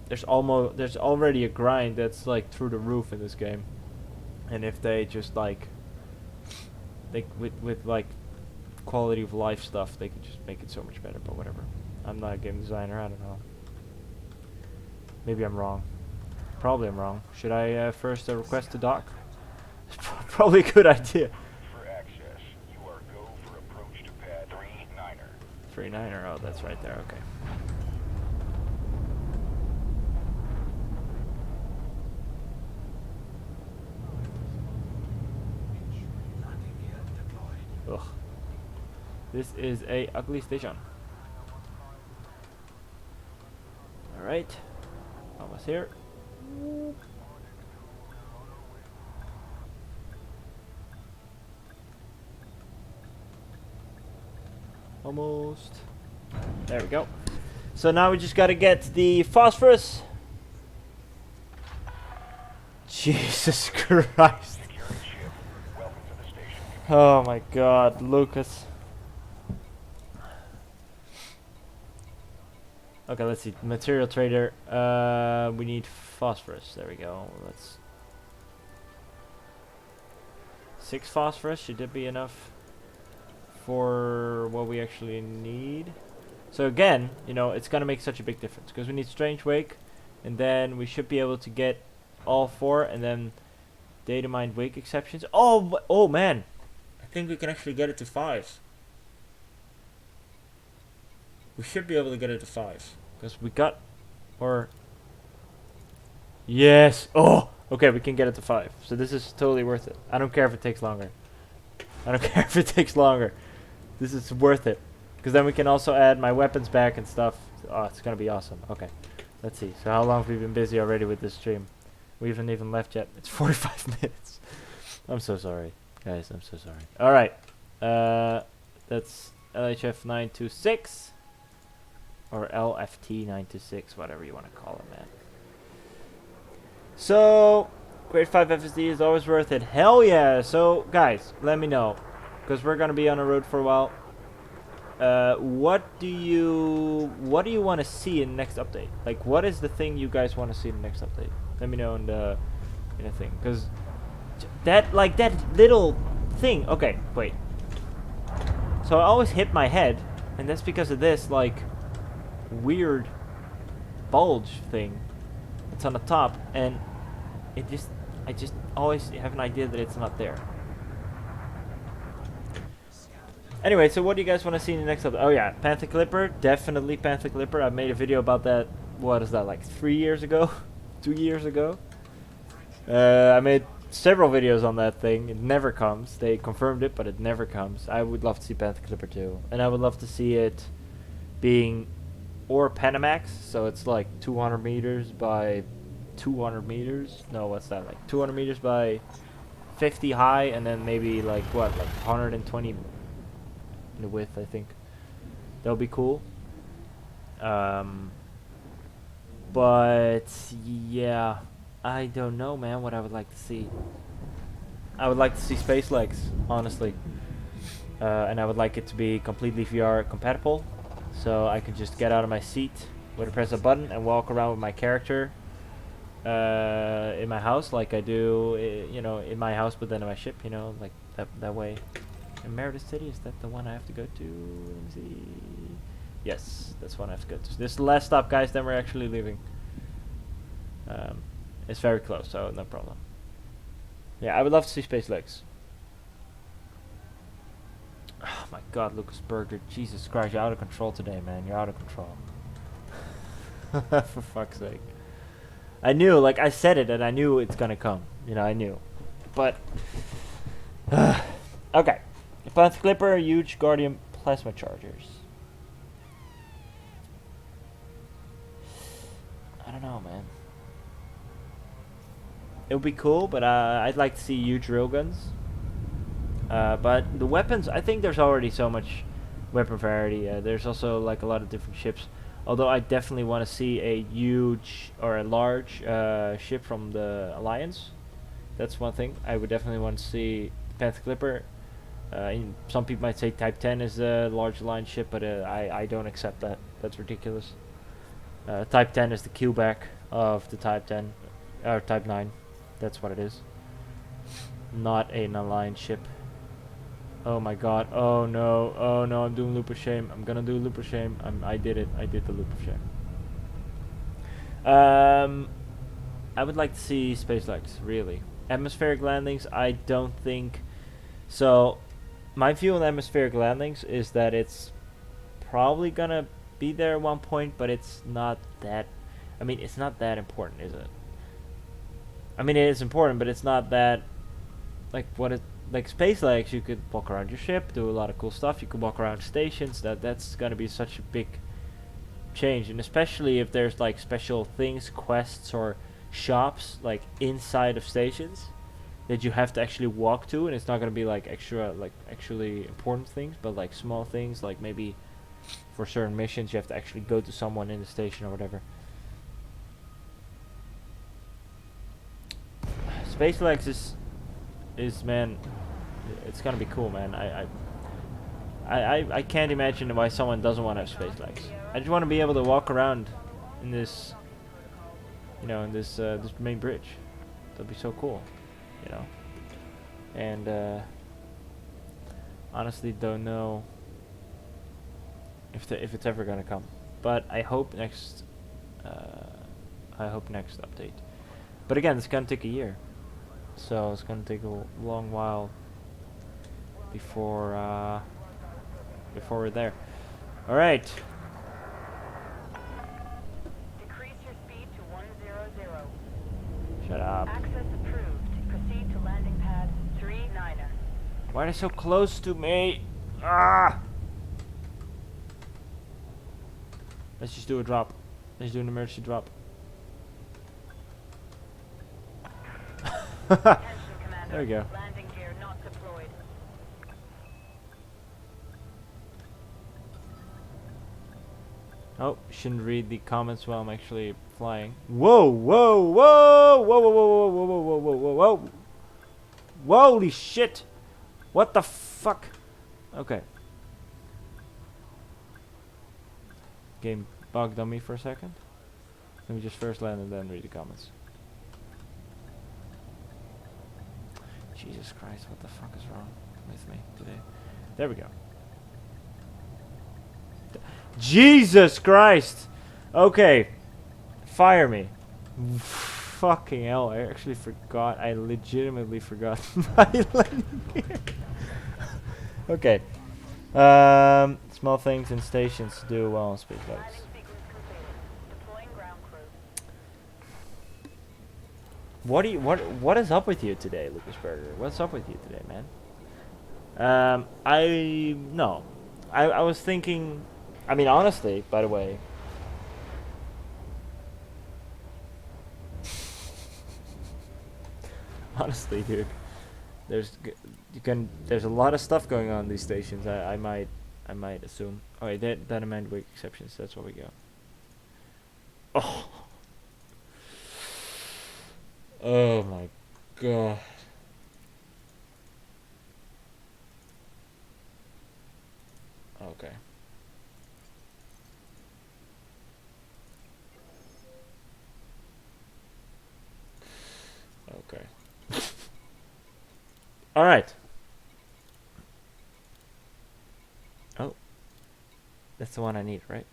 there's already a grind that's like through the roof in this game. And if they just like they with like quality of life stuff, they could just make it so much better. But whatever. I'm not a game designer. I don't know. Maybe I'm wrong. Probably I'm wrong. Should I first request to dock? It's probably a good idea. For access, you are go for approach to pad 39er. 39er. Oh, that's right there. Okay. Ugh. This is a ugly station. Alright. Almost here. Almost. There we go. So now we just gotta get the phosphorus. Jesus Christ. Oh my God, Lucas. Okay, let's see. Material trader. We need phosphorus. There we go. Let's. 6 phosphorus. Should that be enough for what we actually need? So again, you know, it's gonna make such a big difference because we need strange wake, and then we should be able to get all 4, and then data mined wake exceptions. Oh, oh man. I think we can actually get it to 5. We should be able to get it to 5 because we got, or yes. Oh, okay, we can get it to 5. So this is totally worth it. I don't care if it takes longer. I don't care if it takes longer. This is worth it because then we can also add my weapons back and stuff. Oh, it's gonna be awesome. Okay, let's see. So how long have we been busy already with this stream? We haven't even left yet. It's 45 minutes. I'm so sorry. Guys, I'm so sorry. Alright. That's LHF 926. Or LFT 926, whatever you want to call it, man. So, grade 5 FSD is always worth it. Hell yeah! So, guys, let me know. Because we're going to be on the road for a while. What do you want to see in the next update? Like, what is the thing you guys want to see in the next update? Let me know in the thing. Because that little thing. Okay, wait. So I always hit my head, and that's because of this like weird bulge thing. It's on the top, and I just always have an idea that it's not there. Anyway, so what do you guys want to see in the next episode? Oh yeah, Panther Clipper, definitely Panther Clipper. I made a video about that. What is that, like 3 years ago? 2 years ago? I made several videos on that thing. It never comes. They confirmed it, but it never comes. I would love to see Panther Clipper too, and I would love to see it being or Panamax. So it's like 200 meters by 200 meters. No, what's that, like 200 meters by 50 high, and then maybe like what, like 120 in the width. I think that would be cool. But yeah, I don't know, man, what I would like to see. I would like to see space legs, honestly. And I would like it to be completely VR compatible, so I can just get out of my seat with a press a button and walk around with my character in my house, like I do, you know, in my house, but then in my ship, you know, like that way. And Meredith City, is that the one I have to go to? Let me see. Yes, that's one I have to go to. So this is the last stop, guys, then we're actually leaving. It's very close, so no problem. Yeah, I would love to see space legs. Oh my God, Lucas Berger, Jesus Christ, you're out of control today, man. You're out of control. For fuck's sake. I knew, like I said it, and I knew it's gonna come. You know, I knew. But okay. Panther Clipper, huge Guardian plasma chargers. I don't know, man. It would be cool, but I'd like to see huge railguns. But the weapons, I think there's already so much weapon variety. There's also like a lot of different ships. Although I definitely want to see a huge or a large ship from the Alliance. That's one thing. I would definitely want to see Panther Clipper. Some people might say Type 10 is a large Alliance ship, but I don't accept that. That's ridiculous. Type 10 is the killback of the Type 10, or Type 9. That's what it is. Not an Alliance ship. Oh my god. Oh no. Oh no, I'm doing loop of shame. I'm gonna do loop of shame. I did it. I did the loop of shame. I would like to see space legs, really. Atmospheric landings, I don't think. So, my view on atmospheric landings is that it's probably gonna be there at one point, but it's not that. I mean, it's not that important, is it? I mean, it is important, but it's not that. Like what it like space legs, you could walk around your ship, do a lot of cool stuff. You could walk around stations. That's gonna be such a big change, and especially if there's like special things, quests or shops like inside of stations that you have to actually walk to, and it's not gonna be like extra like actually important things, but like small things like maybe for certain missions you have to actually go to someone in the station or whatever. Space legs is man, it's gonna be cool, man. I can't imagine why someone doesn't want to have space legs. I just want to be able to walk around in this, in this main bridge. That'd be so cool, you know. And honestly, don't know if it's ever gonna come. But I hope next. I hope next update. But again, it's gonna take a year, so it's gonna take a long while before before we're there. All right. Decrease your speed to 100. Shut up. Access approved. Proceed to landing pad 39er. Why are they so close to me? Ah! Let's just do a drop. Let's do an emergency drop. Attention, Commander. There we go. Landing gear not deployed. Oh, shouldn't read the comments while I'm actually flying. Whoa, whoa, whoa, whoa, whoa, whoa, whoa, whoa, whoa, whoa, whoa, whoa. Holy shit! What the fuck? Okay. Game bugged on me for a second. Let me just first land and then read the comments. Jesus Christ, what the fuck is wrong with me today? There we go. Jesus Christ! Okay. Fire me. Fucking hell, I actually forgot. I legitimately forgot my landing gear. Okay. Small things and stations do well on speed Landing legs. sequence completed. Deploying ground crew. What is up with you today, Lucas Berger? What's up with you today, man? I was thinking. I mean, honestly, by the way. Honestly, dude, there's a lot of stuff going on in these stations. I might assume. Oh wait, that amend wake exceptions. That's what we got. Oh. Oh my god. Okay. Okay. All right. Oh, that's the one I need, right?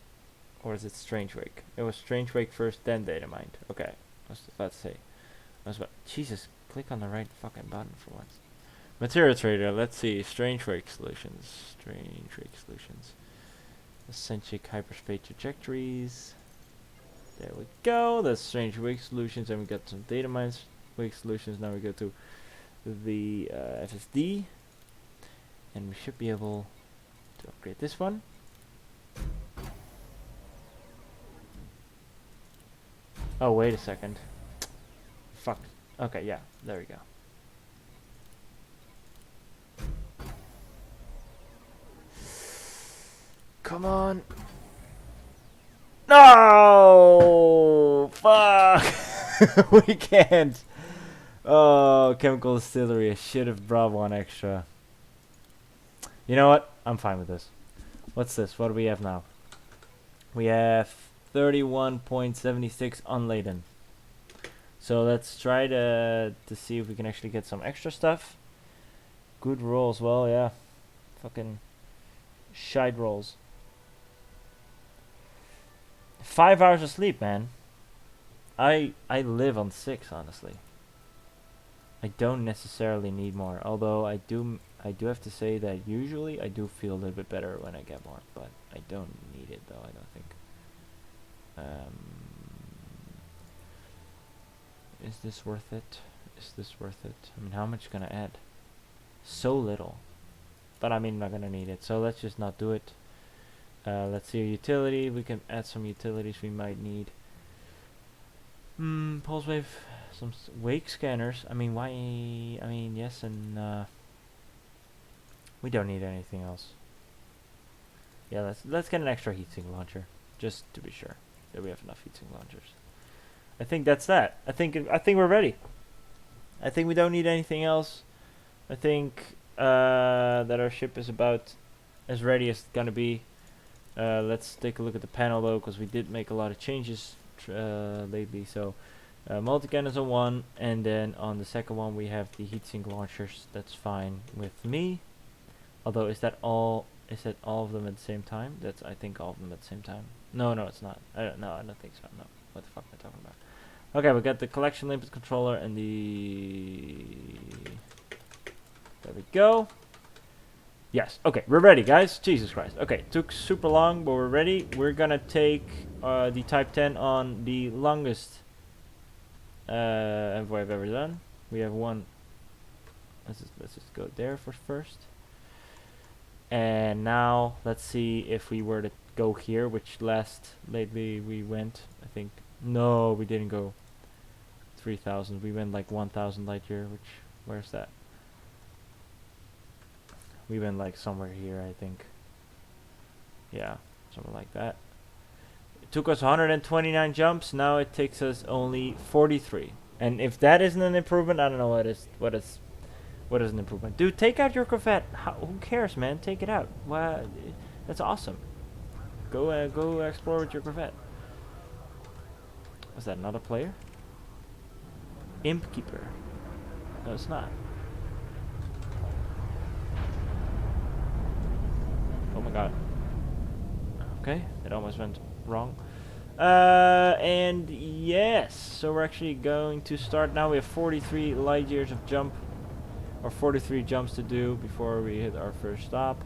Or is it Strange Wake? It was Strange Wake first, then Data Mind. Okay. I was about to say. Jesus, click on the right fucking button for once. Material Trader, let's see. Strange Wake Solutions. Strange Wake Solutions. Eccentric Hyperspace Trajectories. There we go. That's Strange Wake Solutions. And we got some Data Mines Wake Solutions. Now we go to the FSD. And we should be able to upgrade this one. Oh, wait a second. Fuck. Okay, yeah. There we go. Come on. No! Fuck! We can't. Oh, Chemical Distillery. I should have brought one extra. You know what? I'm fine with this. What's this? What do we have now? We have 31.76 unladen. So let's try to see if we can actually get some extra stuff. Good roll as well, yeah. Fucking shite rolls. 5 hours of sleep, man. I live on 6, honestly. I don't necessarily need more, although I do have to say that usually I do feel a little bit better when I get more, but I don't need it though. I don't think. Is this worth it? Is this worth it? I mean, how much can I add? So little, but I mean, I'm not gonna need it, so let's just not do it. Let's see a utility. We can add some utilities we might need. Pulse wave, some wake scanners. I mean, why? I mean, yes, and we don't need anything else. Yeah, let's get an extra heatsink launcher, just to be sure that we have enough heatsink launchers. I think that's that. I think we're ready. I think we don't need anything else. I think that our ship is about as ready as it's gonna be. Let's take a look at the panel though, because we did make a lot of changes lately. So multi-cannons on one, and then on the second one we have the heatsink launchers. That's fine with me. Although, is that all of them at the same time? That's, I think, all of them at the same time. No, it's not. I don't think so. No. What the fuck am I talking about? Okay, we got the collection limpet controller and the... There we go. Yes, okay, we're ready, guys. Jesus Christ. Okay, took super long, but we're ready. We're gonna take the Type 10 on the longest envoy I've ever done. We have one. Let's just go there for first. And now let's see if we were to go here, which lately we went, I think. No, we didn't go 3,000. We went like 1,000 light year, which, where's that? We went like somewhere here, I think. Yeah, somewhere like that. It took us 129 jumps. Now it takes us only 43. And if that isn't an improvement, I don't know what is. What is an improvement? Dude, take out your Corvette. Who cares, man? Take it out. Wow, that's awesome. Go explore with your Corvette. Was that another player? Imp Keeper. No, it's not. Oh my god. Okay, it almost went wrong. And yes, so we're actually going to start now. We have 43 light years of jump, or 43 jumps to do before we hit our first stop.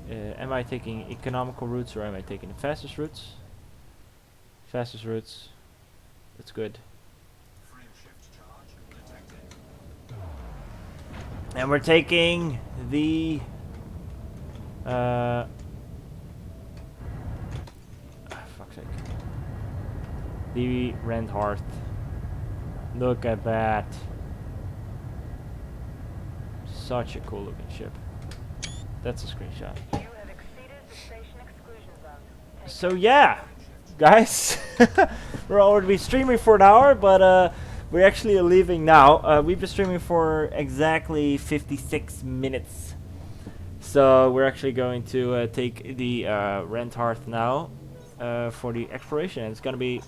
Am I taking economical routes or am I taking the fastest routes? Fastest routes. That's good. And we're taking the fuck's sake. The Rent-Hearth. Look at that. Such a cool looking ship. That's a screenshot. You have exceeded the station exclusion zone. So yeah, guys, we're already streaming for an hour, but we're actually leaving now. We've been streaming for exactly 56 minutes. So we're actually going to take the Rent-Hearth now for the exploration. It's going to be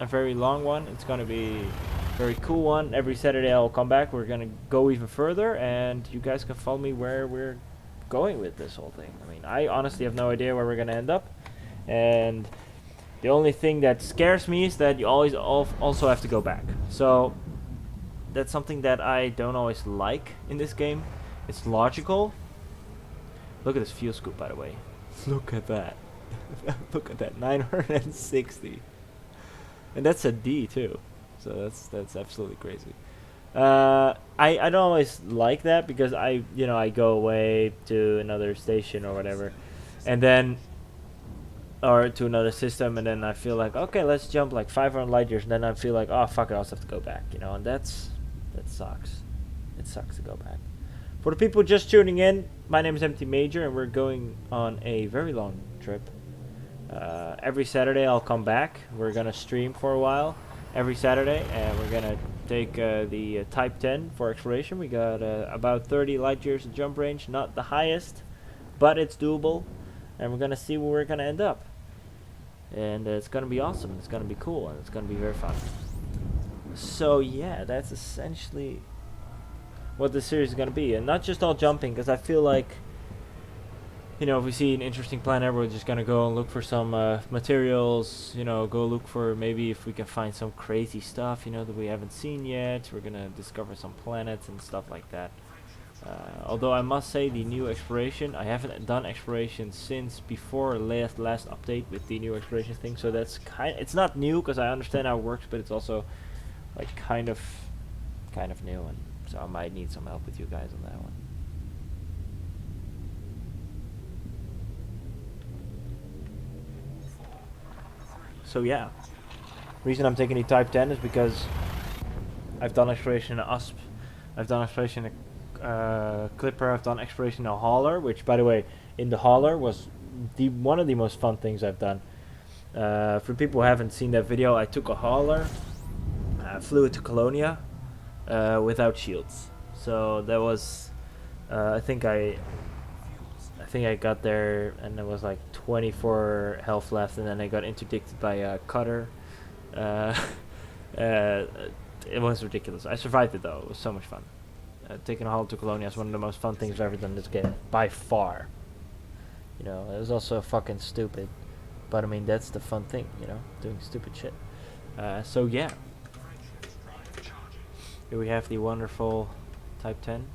a very long one. It's going to be a very cool one. Every Saturday I'll come back. We're going to go even further, and you guys can follow me where we're going with this whole thing. I mean, I honestly have no idea where we're going to end up. And the only thing that scares me is that you always also have to go back. So that's something that I don't always like in this game. It's logical. Look at this fuel scoop, by the way. Look at that. Look at that, 960. And that's a D too. So that's absolutely crazy. I don't always like that because I go away to another station or whatever, and then or to another system, and then I feel like, okay, let's jump like 500 light years, and then I feel like, oh fuck it, I also have to go back, and that sucks. It sucks to go back. For the people just tuning in, my name is Empty Major, and we're going on a very long trip. Every Saturday I'll come back. We're gonna stream for a while every Saturday, and we're gonna take the Type 10 for exploration. We got about 30 light years of jump range, not the highest, but it's doable, and we're gonna see where we're gonna end up. And it's gonna be awesome. It's gonna be cool, and it's gonna be very fun. So yeah, that's essentially what the series is gonna be, and not just all jumping, because I feel like you know, if we see an interesting planet, we're just gonna go and look for some materials. You know, go look for maybe if we can find some crazy stuff, you know, that we haven't seen yet. We're gonna discover some planets and stuff like that. Although I must say the new exploration, I haven't done exploration since before last update with the new exploration thing. So that's it's not new because I understand how it works, but it's also like kind of new, and so I might need some help with you guys on that one. So yeah, reason I'm taking the Type 10 is because I've done exploration in USP, I've done exploration in Clipper, I've done exploration in a hauler, which by the way, in the hauler was one of the most fun things I've done. For people who haven't seen that video, I took a hauler, flew it to Colonia without shields. So that was, I think I got there and there was like 24 health left, and then I got interdicted by a cutter. Uh, it was ridiculous. I survived it though. It was so much fun. Taking a haul to Colonia is one of the most fun things I've ever done in this game, by far. You know, it was also fucking stupid, but I mean that's the fun thing, you know, doing stupid shit. So yeah, here we have the wonderful Type 10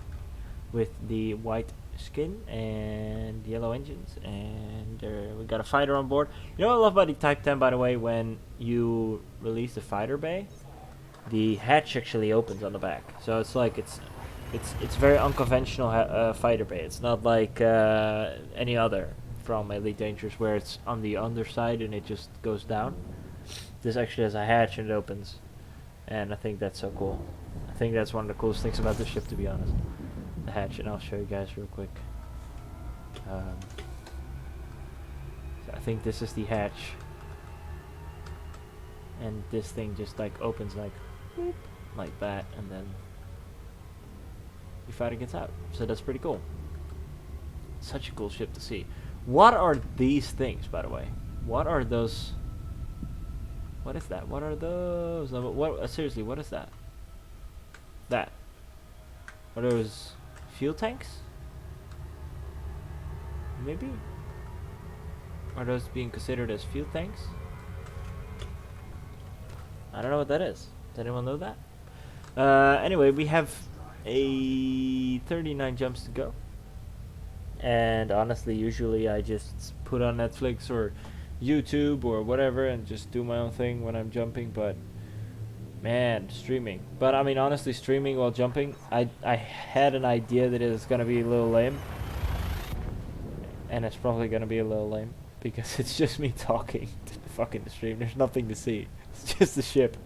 with the white skin and yellow engines, and we got a fighter on board. You know what I love about the Type 10, by the way? When you release the fighter bay, the hatch actually opens on the back, so it's like it's very unconventional fighter bay. It's not like any other from Elite Dangerous where it's on the underside and it just goes down. This actually has a hatch and it opens, and I think that's so cool. I think that's one of the coolest things about this ship, to be honest. The hatch, and I'll show you guys real quick. So I think this is the hatch, and this thing just like opens like whoop, like that, and then your fighter gets out. So that's pretty cool. Such a cool ship to see. What are these things, by the way? What are those? What is that? What are those? What? Seriously, what is that? That? Are those fuel tanks? Maybe? Are those being considered as fuel tanks? I don't know what that is. Does anyone know that? Anyway, we have a 39 jumps to go. And honestly, usually I just put on Netflix or YouTube or whatever and just do my own thing when I'm jumping, but man, streaming. But I mean, honestly, streaming while jumping, I had an idea that it's gonna be a little lame, and it's probably gonna be a little lame because it's just me talking to the fucking stream. There's nothing to see. It's just the ship.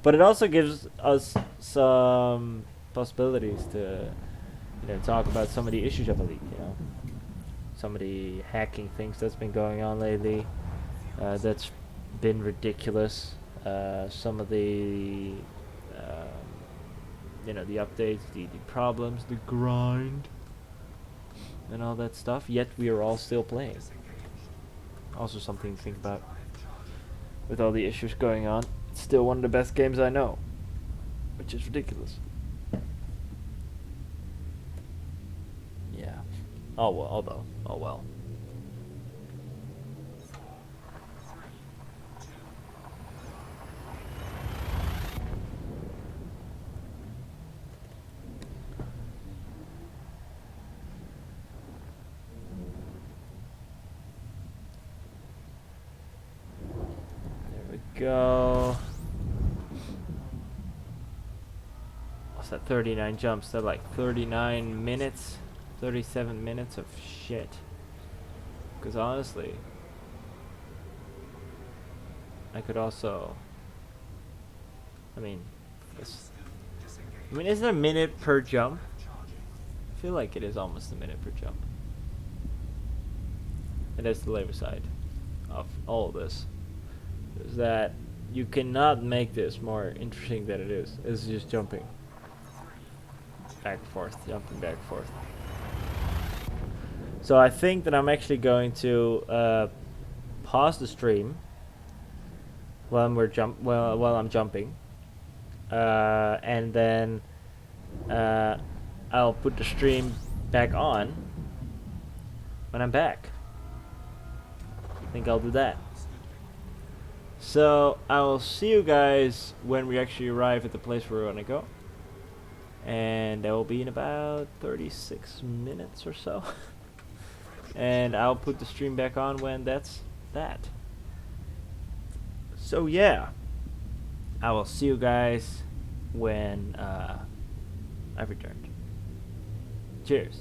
But it also gives us some possibilities to, you know, talk about some of the issues of Elite. You know, some of the hacking things that's been going on lately. That's been ridiculous. Some of the, you know, the updates, the problems, the grind, and all that stuff. Yet we are all still playing. Also something to think about. With all the issues going on, it's still one of the best games I know, which is ridiculous. Yeah. Oh well. Although. Oh well. Go. What's that? 39 jumps. They're like 39 minutes, 37 minutes of shit. Because honestly, I could also. I mean, isn't a minute per jump? I feel like it is almost a minute per jump. And that's the labor side of all of this. Is that you cannot make this more interesting than it is. It's just jumping back and forth, jumping back and forth. So I think that I'm actually going to pause the stream while I'm jumping, and then I'll put the stream back on when I'm back. I think I'll do that. So I will see you guys when we actually arrive at the place where we want to go, and that will be in about 36 minutes or so. And I'll put the stream back on when that's that. So yeah, I will see you guys when I've returned. Cheers.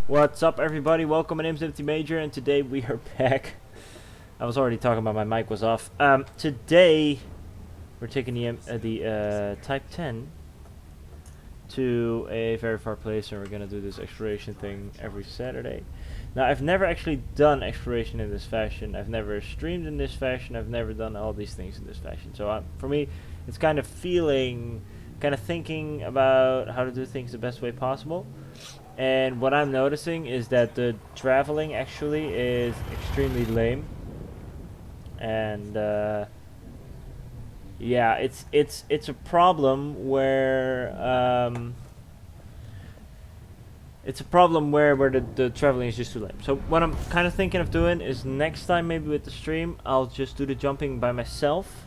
What's up, everybody? Welcome. My name's Empty Major, and today we are back. I was already talking about my mic was off. Today we're taking the Type 10 to a very far place, and we're gonna do this exploration thing every Saturday. Now, I've never actually done exploration in this fashion. I've never streamed in this fashion. I've never done all these things in this fashion. So for me, it's kind of thinking about how to do things the best way possible. And what I'm noticing is that the traveling actually is extremely lame. And yeah, it's a problem where the traveling is just too lame. So what I'm kind of thinking of doing is next time, maybe with the stream, I'll just do the jumping by myself,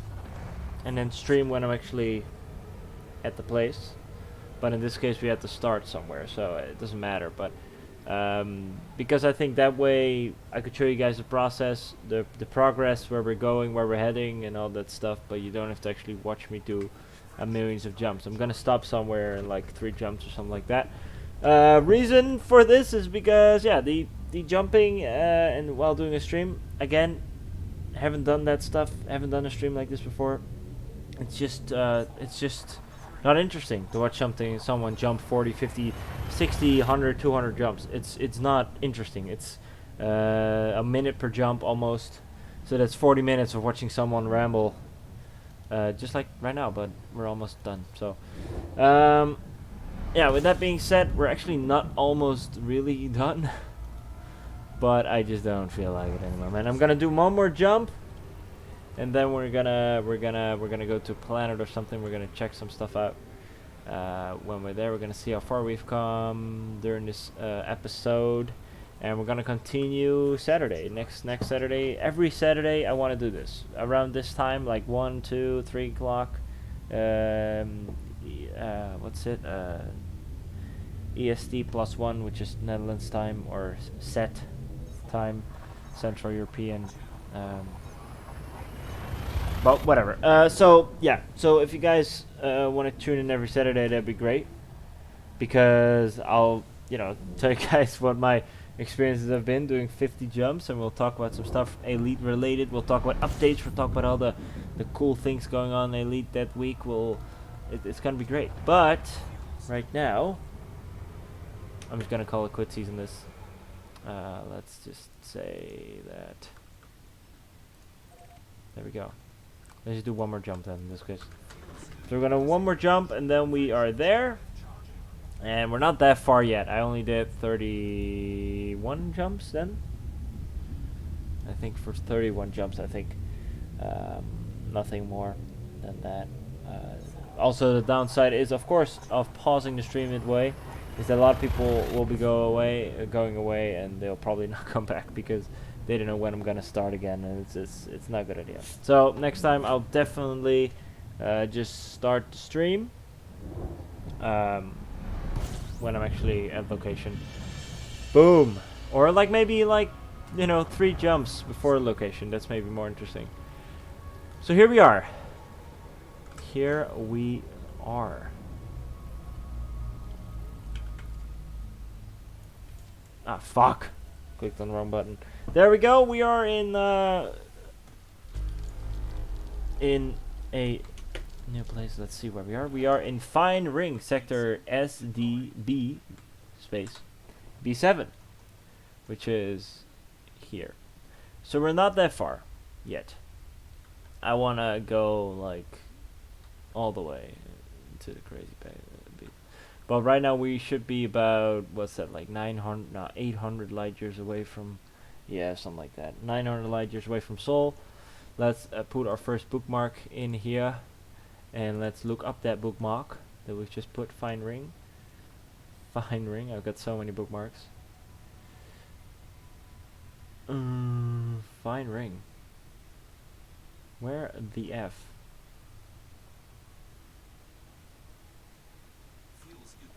and then stream when I'm actually at the place. But in this case, we have to start somewhere, so it doesn't matter. But because I think that way I could show you guys the process, the progress, where we're going, where we're heading, and all that stuff. But you don't have to actually watch me do millions of jumps. I'm gonna stop somewhere in like 3 jumps or something like that. Reason for this is because the jumping and while doing a stream, again, haven't done that stuff. Haven't done a stream like this before. It's just not interesting to watch someone jump 40, 50, 60, 100, 200 jumps. It's not interesting. It's a minute per jump almost. So that's 40 minutes of watching someone ramble, just like right now, but we're almost done. So yeah, with that being said, we're actually not almost really done. But I just don't feel like it anymore, man. I'm gonna do one more jump, and then we're gonna go to a planet or something. We're gonna check some stuff out. When we're there, we're gonna see how far we've come during this episode, and we're gonna continue Saturday. Next Saturday, every Saturday, I want to do this around this time, like 1, 2, 3 o'clock. What's it? EST +1, which is Netherlands time, or set time, Central European. But whatever. So yeah. So if you guys want to tune in every Saturday, that'd be great. Because I'll, tell you guys what my experiences have been doing 50 jumps, and we'll talk about some stuff Elite related. We'll talk about updates. We'll talk about all the cool things going on in Elite that week. It's gonna be great. But right now, I'm just gonna call it quits on this. Let's just say that. There we go. Let's just do one more jump then in this case. So we're gonna one more jump, and then we are there. And we're not that far yet. I only did 31 jumps then. I think for 31 jumps, I think nothing more than that. Also, the downside is, of course, of pausing the stream midway, is that a lot of people will be going away, and they'll probably not come back because they don't know when I'm gonna start again, and it's not a good idea. So next time I'll definitely just start the stream when I'm actually at location. Boom. Or like maybe 3 jumps before location. That's maybe more interesting. So here we are. Here we are. Ah, fuck. Clicked on the wrong button. There we go. We are in a new place. Let's see where we are. We are in Fine Ring, sector SDB space B7, which is here. So we're not that far yet. I wanna go like all the way to the crazy beat. But right now we should be about, what's that, like 800 light years away from, yeah, something like that. 900 light years away from Seoul. Let's put our first bookmark in here, and let's look up that bookmark that we've just put. Fine Ring. Fine Ring. I've got so many bookmarks. Fine Ring. Where the F?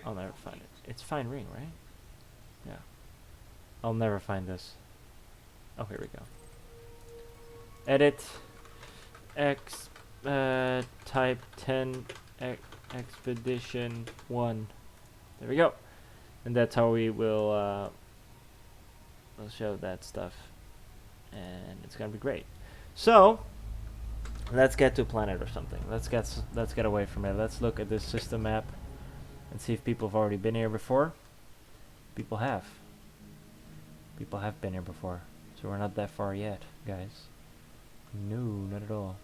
I'll never find it. It's Fine Ring, right? Yeah. I'll never find this. Oh, here we go. Edit. Type 10 Expedition 1. There we go. And that's how we will We'll show that stuff, and it's gonna be great. So let's get to a planet or something. Let's get away from it. Let's look at this system map and see if people have already been here before. People have. People have been here before, so we're not that far yet, guys. No, not at all.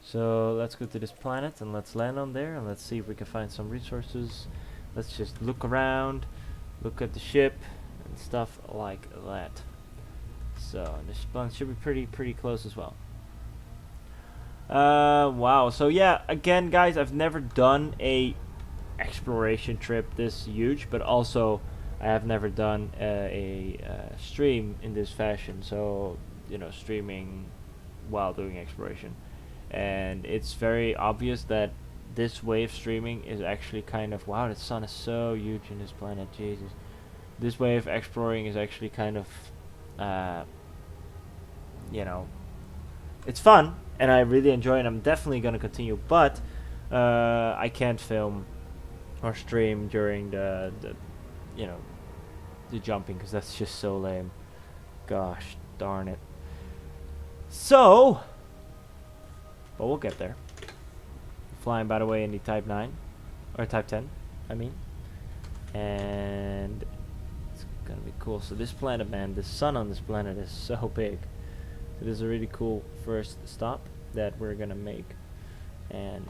So let's go to this planet and let's land on there and let's see if we can find some resources. Let's just look around, look at the ship and stuff like that. So this planet should be pretty close as well. Wow. So yeah, again, guys, I've never done a exploration trip this huge, but also I have never done a stream in this fashion. So you know, streaming while doing exploration. And it's very obvious that this way of streaming is actually kind of, wow, the sun is so huge in this planet, Jesus. This way of exploring is actually kind of, you know, it's fun, and I really enjoy it. I'm definitely going to continue, but I can't film or stream during the you know, the jumping, because that's just so lame. Gosh darn it. So, but we'll get there. Flying, by the way, in the Type 9 or Type 10, I mean, and it's gonna be cool. So this planet, man, the sun on this planet is so big. So this is a really cool first stop that we're gonna make, and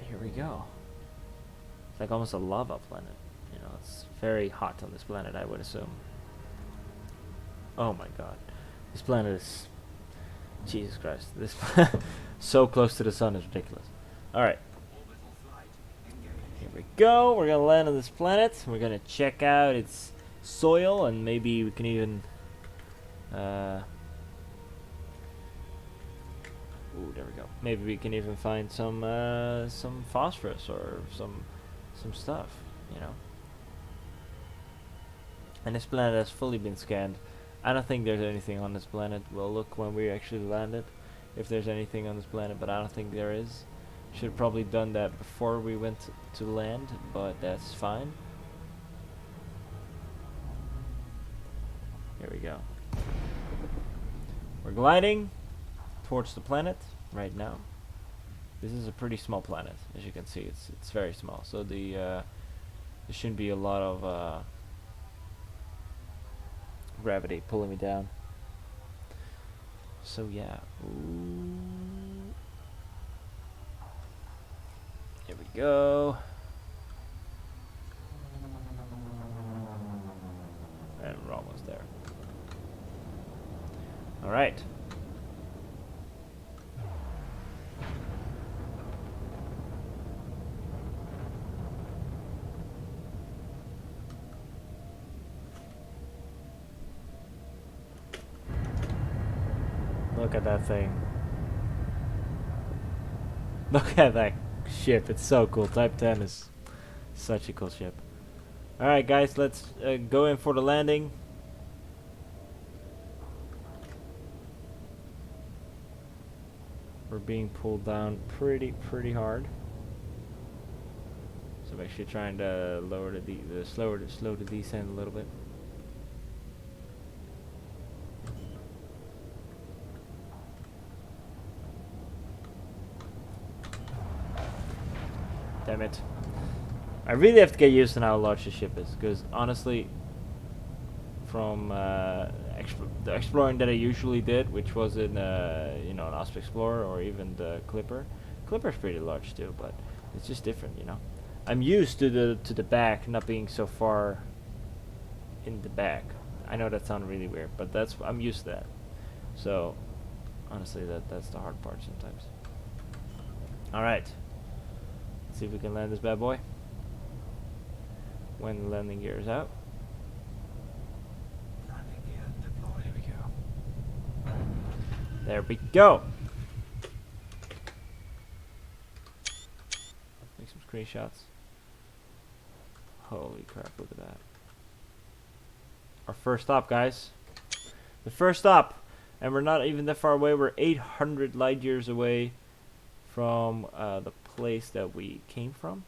here we go. It's like almost a lava planet. You know, it's very hot on this planet, I would assume. Oh my god. This planet is... Jesus Christ. This so close to the sun is ridiculous. Alright. Here we go. We're gonna land on this planet. We're gonna check out its soil, and maybe we can even... ooh, there we go. Maybe we can even find some phosphorus or some stuff, you know. And this planet has fully been scanned. I don't think there's anything on this planet. We'll look when we actually landed if there's anything on this planet, but I don't think there is. Should have probably done that before we went to land, but that's fine. Here we go. We're gliding towards the planet right now. This is a pretty small planet, as you can see. It's very small, so there shouldn't be a lot of gravity pulling me down. So yeah. Ooh. Here we go. And we're almost there. All right. Look at that thing. Look at that ship. It's so cool. Type 10 is such a cool ship. Alright guys, let's go in for the landing. We're being pulled down pretty hard. So I'm actually trying to lower slow the descent a little bit. Damn it. I really have to get used to how large the ship is, because honestly, from the exploring that I usually did, which was in you know, an Osprey Explorer or even the Clipper. Clipper's pretty large too, but it's just different, you know. I'm used to the back not being so far in the back. I know that sounds really weird, but I'm used to that. So honestly, that's the hard part sometimes. All right. See if we can land this bad boy when the landing gear is out. Landing gear deployed. There we go. Make some screenshots. Holy crap, look at that. Our first stop, guys. The first stop. And we're not even that far away. We're 800 light years away from the place that we came from.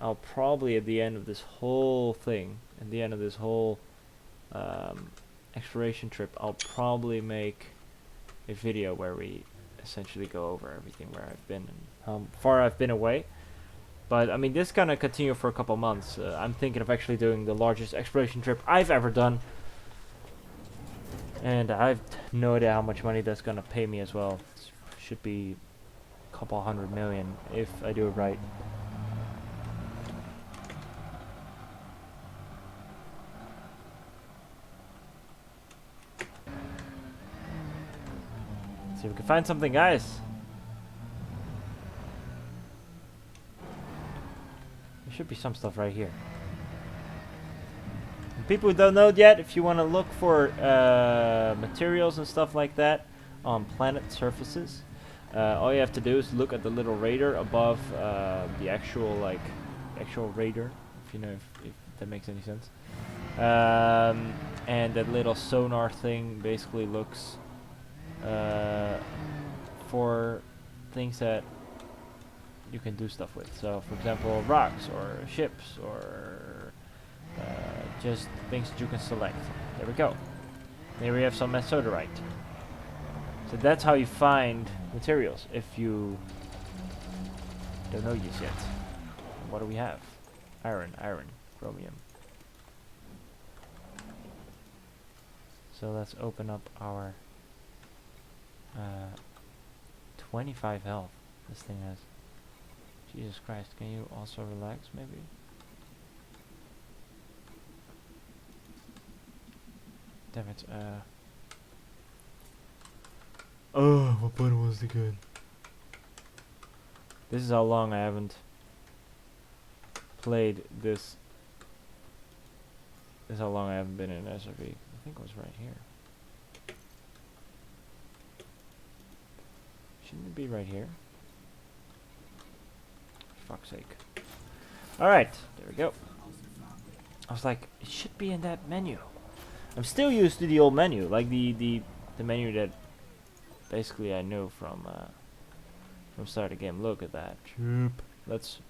I'll probably at the end of this whole thing, at the end of this whole exploration trip, I'll probably make a video where we essentially go over everything, where I've been and how far I've been away. But I mean, this is gonna continue for a couple months. I'm thinking of actually doing the largest exploration trip I've ever done, and I've no idea how much money that's gonna pay me as well. Should be a couple 100 million if I do it right. See if we can find something, guys. There should be some stuff right here. And people who don't know it yet, if you want to look for materials and stuff like that on planet surfaces, all you have to do is look at the little radar above the actual radar, if you know if that makes any sense. And that little sonar thing basically looks for things that you can do stuff with. So, for example, rocks or ships or just things that you can select. There we go. There we have some mesodorite. So that's how you find materials if you don't know this yet. What do we have? Iron, chromium. So let's open up our 25 health this thing has. Jesus Christ, can you also relax maybe? Damn it, oh, what button was the good? This is how long I haven't played this. This is how long I haven't been in SRV. I think it was right here. Shouldn't it be right here? For fuck's sake. Alright, there we go. I was like, it should be in that menu. I'm still used to the old menu, like the menu that basically I knew from start of the game. Look at that. Let's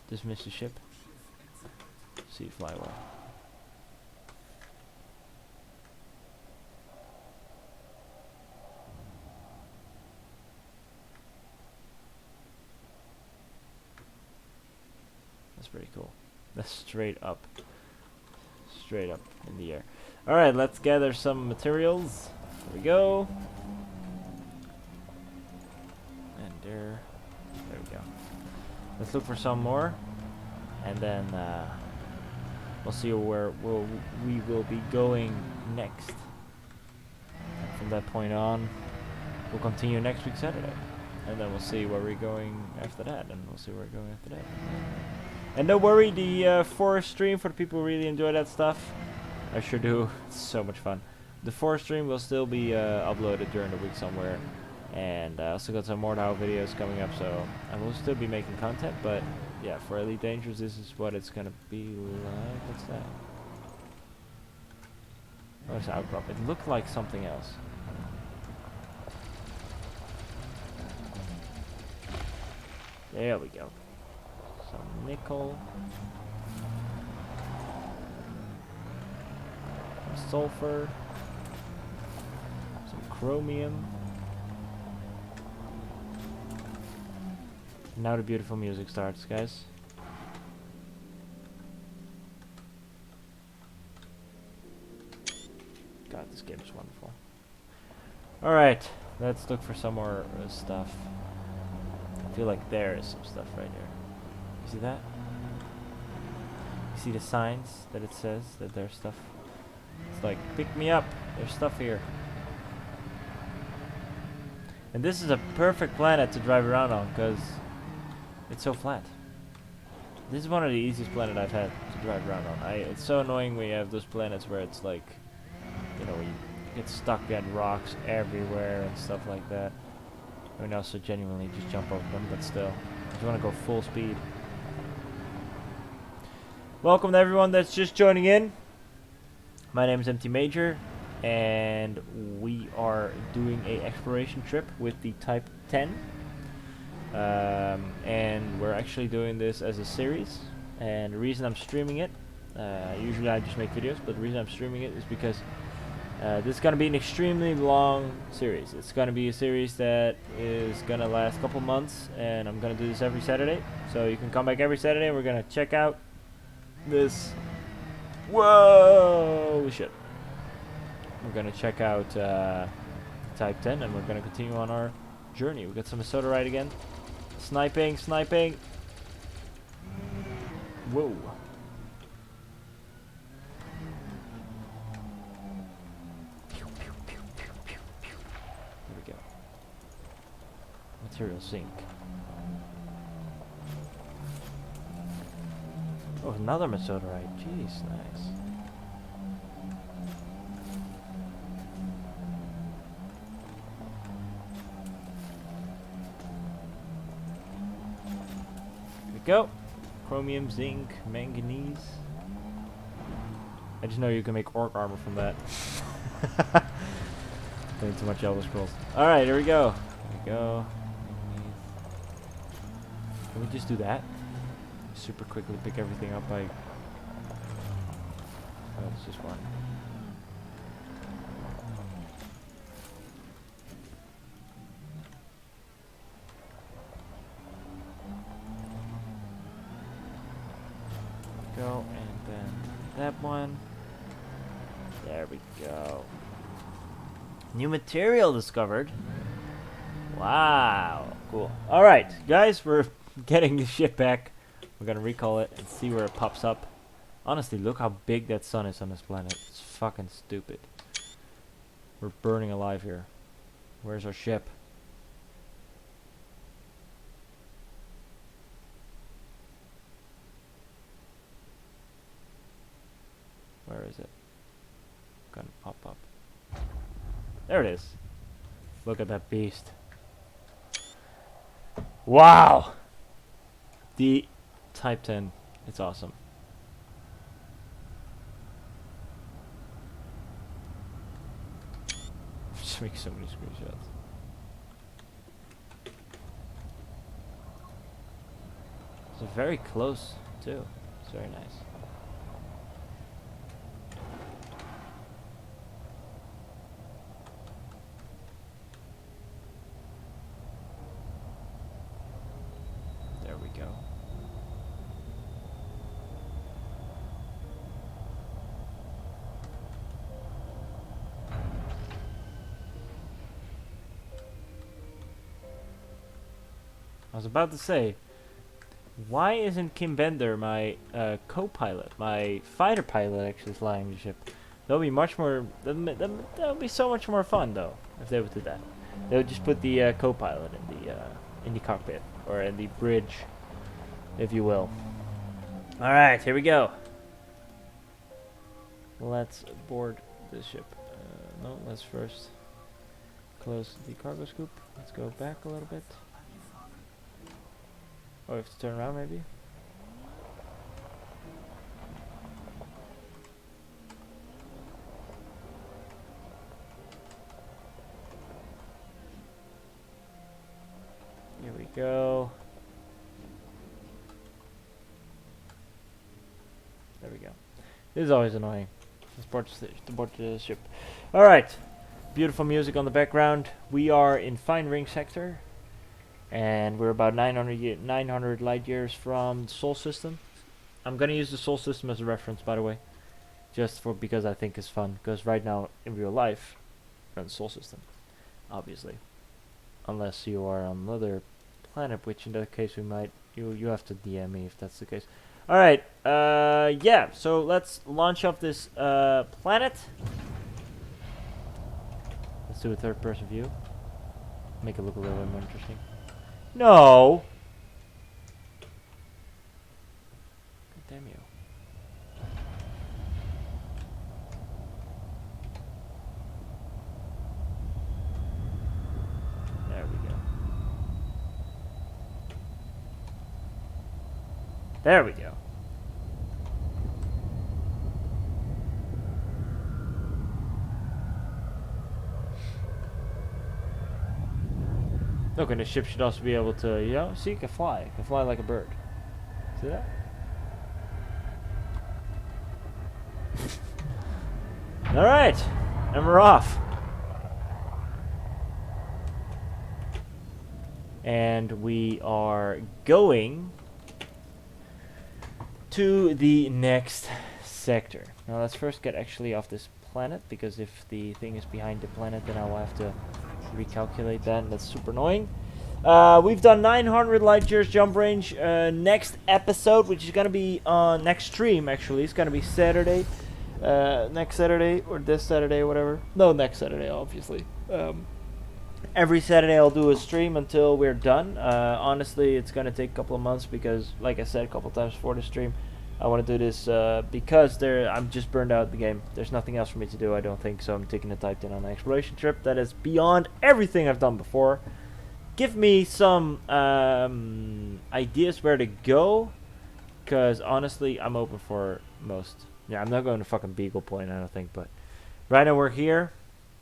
dismiss the ship. See it fly away. That's pretty cool. That's straight up in the air. Alright, let's gather some materials. There we go. And there we go. Let's look for some more, and then we'll see where we will be going next. And from that point on, we'll continue next week Saturday, and then we'll see where we're going after that, and we'll see where we're going after that. And don't worry, the forest stream, for the people who really enjoy that stuff, I sure do. It's so much fun. The forest stream will still be uploaded during the week somewhere, and I also got some more now videos coming up, so I will still be making content. But yeah, for Elite Dangerous, this is what it's gonna be like. What's that? Oh, it's outcrop. It looked like something else. There we go. Some nickel. Some sulfur. Some chromium. Now the beautiful music starts, guys. God, this game is wonderful. Alright, let's look for some more stuff. I feel like there is some stuff right there. You see that? You see the signs that it says that there's stuff? It's like, pick me up, there's stuff here. And this is a perfect planet to drive around on, because it's so flat. This is one of the easiest planets I've had to drive around on. It's so annoying when you have those planets where it's like, you know, you get stuck at rocks everywhere and stuff like that. I mean, also genuinely just jump over them, but still, if you want to go full speed. Welcome to everyone that's just joining in. My name is MT Major, and we are doing a exploration trip with the Type 10. And we're actually doing this as a series. And the reason I'm streaming it, usually I just make videos, but the reason I'm streaming it is because this is going to be an extremely long series. It's going to be a series that is going to last a couple months, and I'm going to do this every Saturday. So you can come back every Saturday. We're going to check out this. Whoa, shit. We're going to check out Type 10, and we're going to continue on our journey. We got some soda right again. Sniping, sniping. Whoa. There we go. Material sink. Oh, another Masodorite. Jeez, nice. Here we go. Chromium, zinc, manganese. I just know you can make orc armor from that. Playing too much Elder Scrolls. Alright, here we go. Here we go. Can we just do that? Super quickly pick everything up by... Oh, it's just one. Go, and then that one. There we go. New material discovered. Wow, cool. Alright, guys, we're getting the ship back. We're gonna recall it and see where it pops up. Honestly, look how big that sun is on this planet. It's fucking stupid. We're burning alive here. Where's our ship? Where is it? Gonna pop up. There it is. Look at that beast. Wow! The Type 10. It's awesome. Just make so many screenshots. It's very close too. It's very nice. There we go. I was about to say, why isn't Kim Bender my co-pilot, my fighter pilot actually flying the ship? That would be much more, that would be so much more fun though, if they would do that. They would just put the co-pilot in the cockpit, or in the bridge, if you will. Alright, here we go. Let's board this ship. No, let's first close the cargo scoop. Let's go back a little bit. Oh, we have to turn around maybe? Here we go. There we go. This is always annoying. Let's board the ship. Alright. Beautiful music on the background. We are in Fine Ring sector. And we're about 900 light years from the Sol system. I'm gonna use the Sol system as a reference, by the way, just for because I think it's fun. Because right now in real life, we're on the Sol system, obviously, unless you are on another planet, which in that case we might. You have to DM me if that's the case. All right, yeah. So let's launch off this planet. Let's do a third-person view. Make it look a little bit more interesting. No! God damn you. There we go. There we go. Look, and the ship should also be able to, you know, see, it can fly. It can fly like a bird. See that? Alright, and we're off. And we are going to the next sector. Now let's first get actually off this planet, because if the thing is behind the planet, then I will have to recalculate that, and that's super annoying. We've done 900 light years jump range. Next episode, which is gonna be on next stream, actually, it's gonna be Saturday. Next Saturday or this Saturday, whatever. No, next Saturday, obviously. Every Saturday I'll do a stream until we're done. Honestly, it's gonna take a couple of months because, like I said a couple of times before the stream, I want to do this because I'm just burned out the game. There's nothing else for me to do, I don't think, so I'm taking a typed in on an exploration trip that is beyond everything I've done before. Give me some ideas where to go, because honestly, I'm open for most. Yeah, I'm not going to fucking Beagle Point, I don't think, but right now we're here.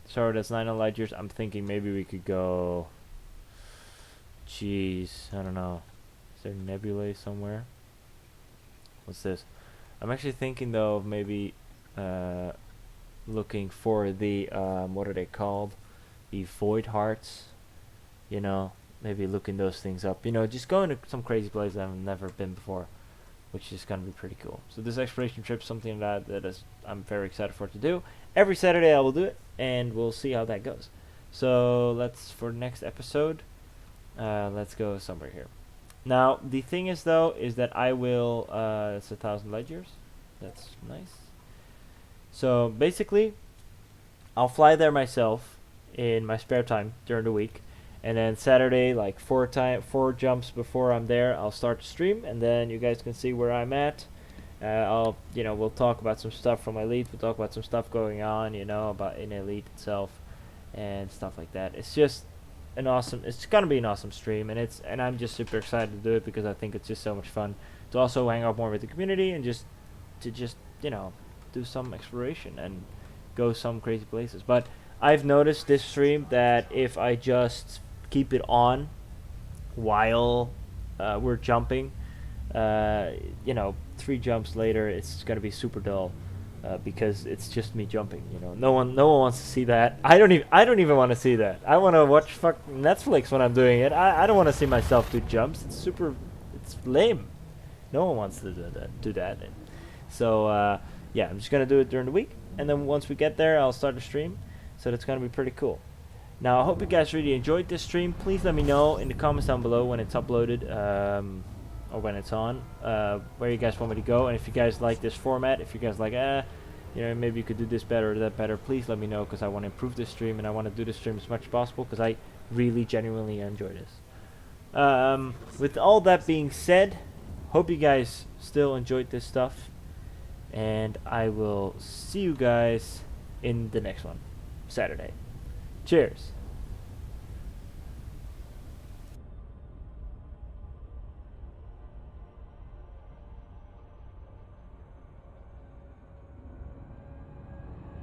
So that's 900 light years. I'm thinking maybe we could go. Jeez, I don't know. Is there nebulae somewhere? What's this? I'm actually thinking though of maybe looking for the what are they called? The void hearts. You know, maybe looking those things up. You know, just going to some crazy place that I've never been before, which is gonna be pretty cool. So this exploration trip, something that I'm very excited for to do. Every Saturday I will do it, and we'll see how that goes. So let's, for next episode, let's go somewhere here. Now the thing is though, is that I will it's 1,000 light years. That's nice. So basically, I'll fly there myself in my spare time during the week, and then Saturday, like 4 jumps before I'm there, I'll start the stream, and then you guys can see where I'm at. We'll talk about some stuff from Elite. We'll talk about some stuff going on, about in Elite itself and stuff like that. It's just it's gonna be an awesome stream, and I'm just super excited to do it because I think it's just so much fun to also hang out more with the community and just do some exploration and go some crazy places. But I've noticed this stream that if I just keep it on while we're jumping, 3 jumps later it's gonna be super dull because it's just me jumping. No one wants to see that. I don't even want to see that. I want to watch Netflix when I'm doing it. I don't want to see myself do jumps. It's lame. No one wants to do that. So yeah, I'm just gonna do it during the week, and then once we get there, I'll start the stream. So that's gonna be pretty cool. Now I hope you guys really enjoyed this stream. Please let me know in the comments down below when it's uploaded or when it's on, where you guys want me to go, and if you guys like this format, if you guys like maybe you could do this better or that better, please let me know, because I want to improve this stream and I want to do this stream as much as possible because I really genuinely enjoy this. With all that being said, hope you guys still enjoyed this stuff, and I will see you guys in the next one, Saturday. Cheers.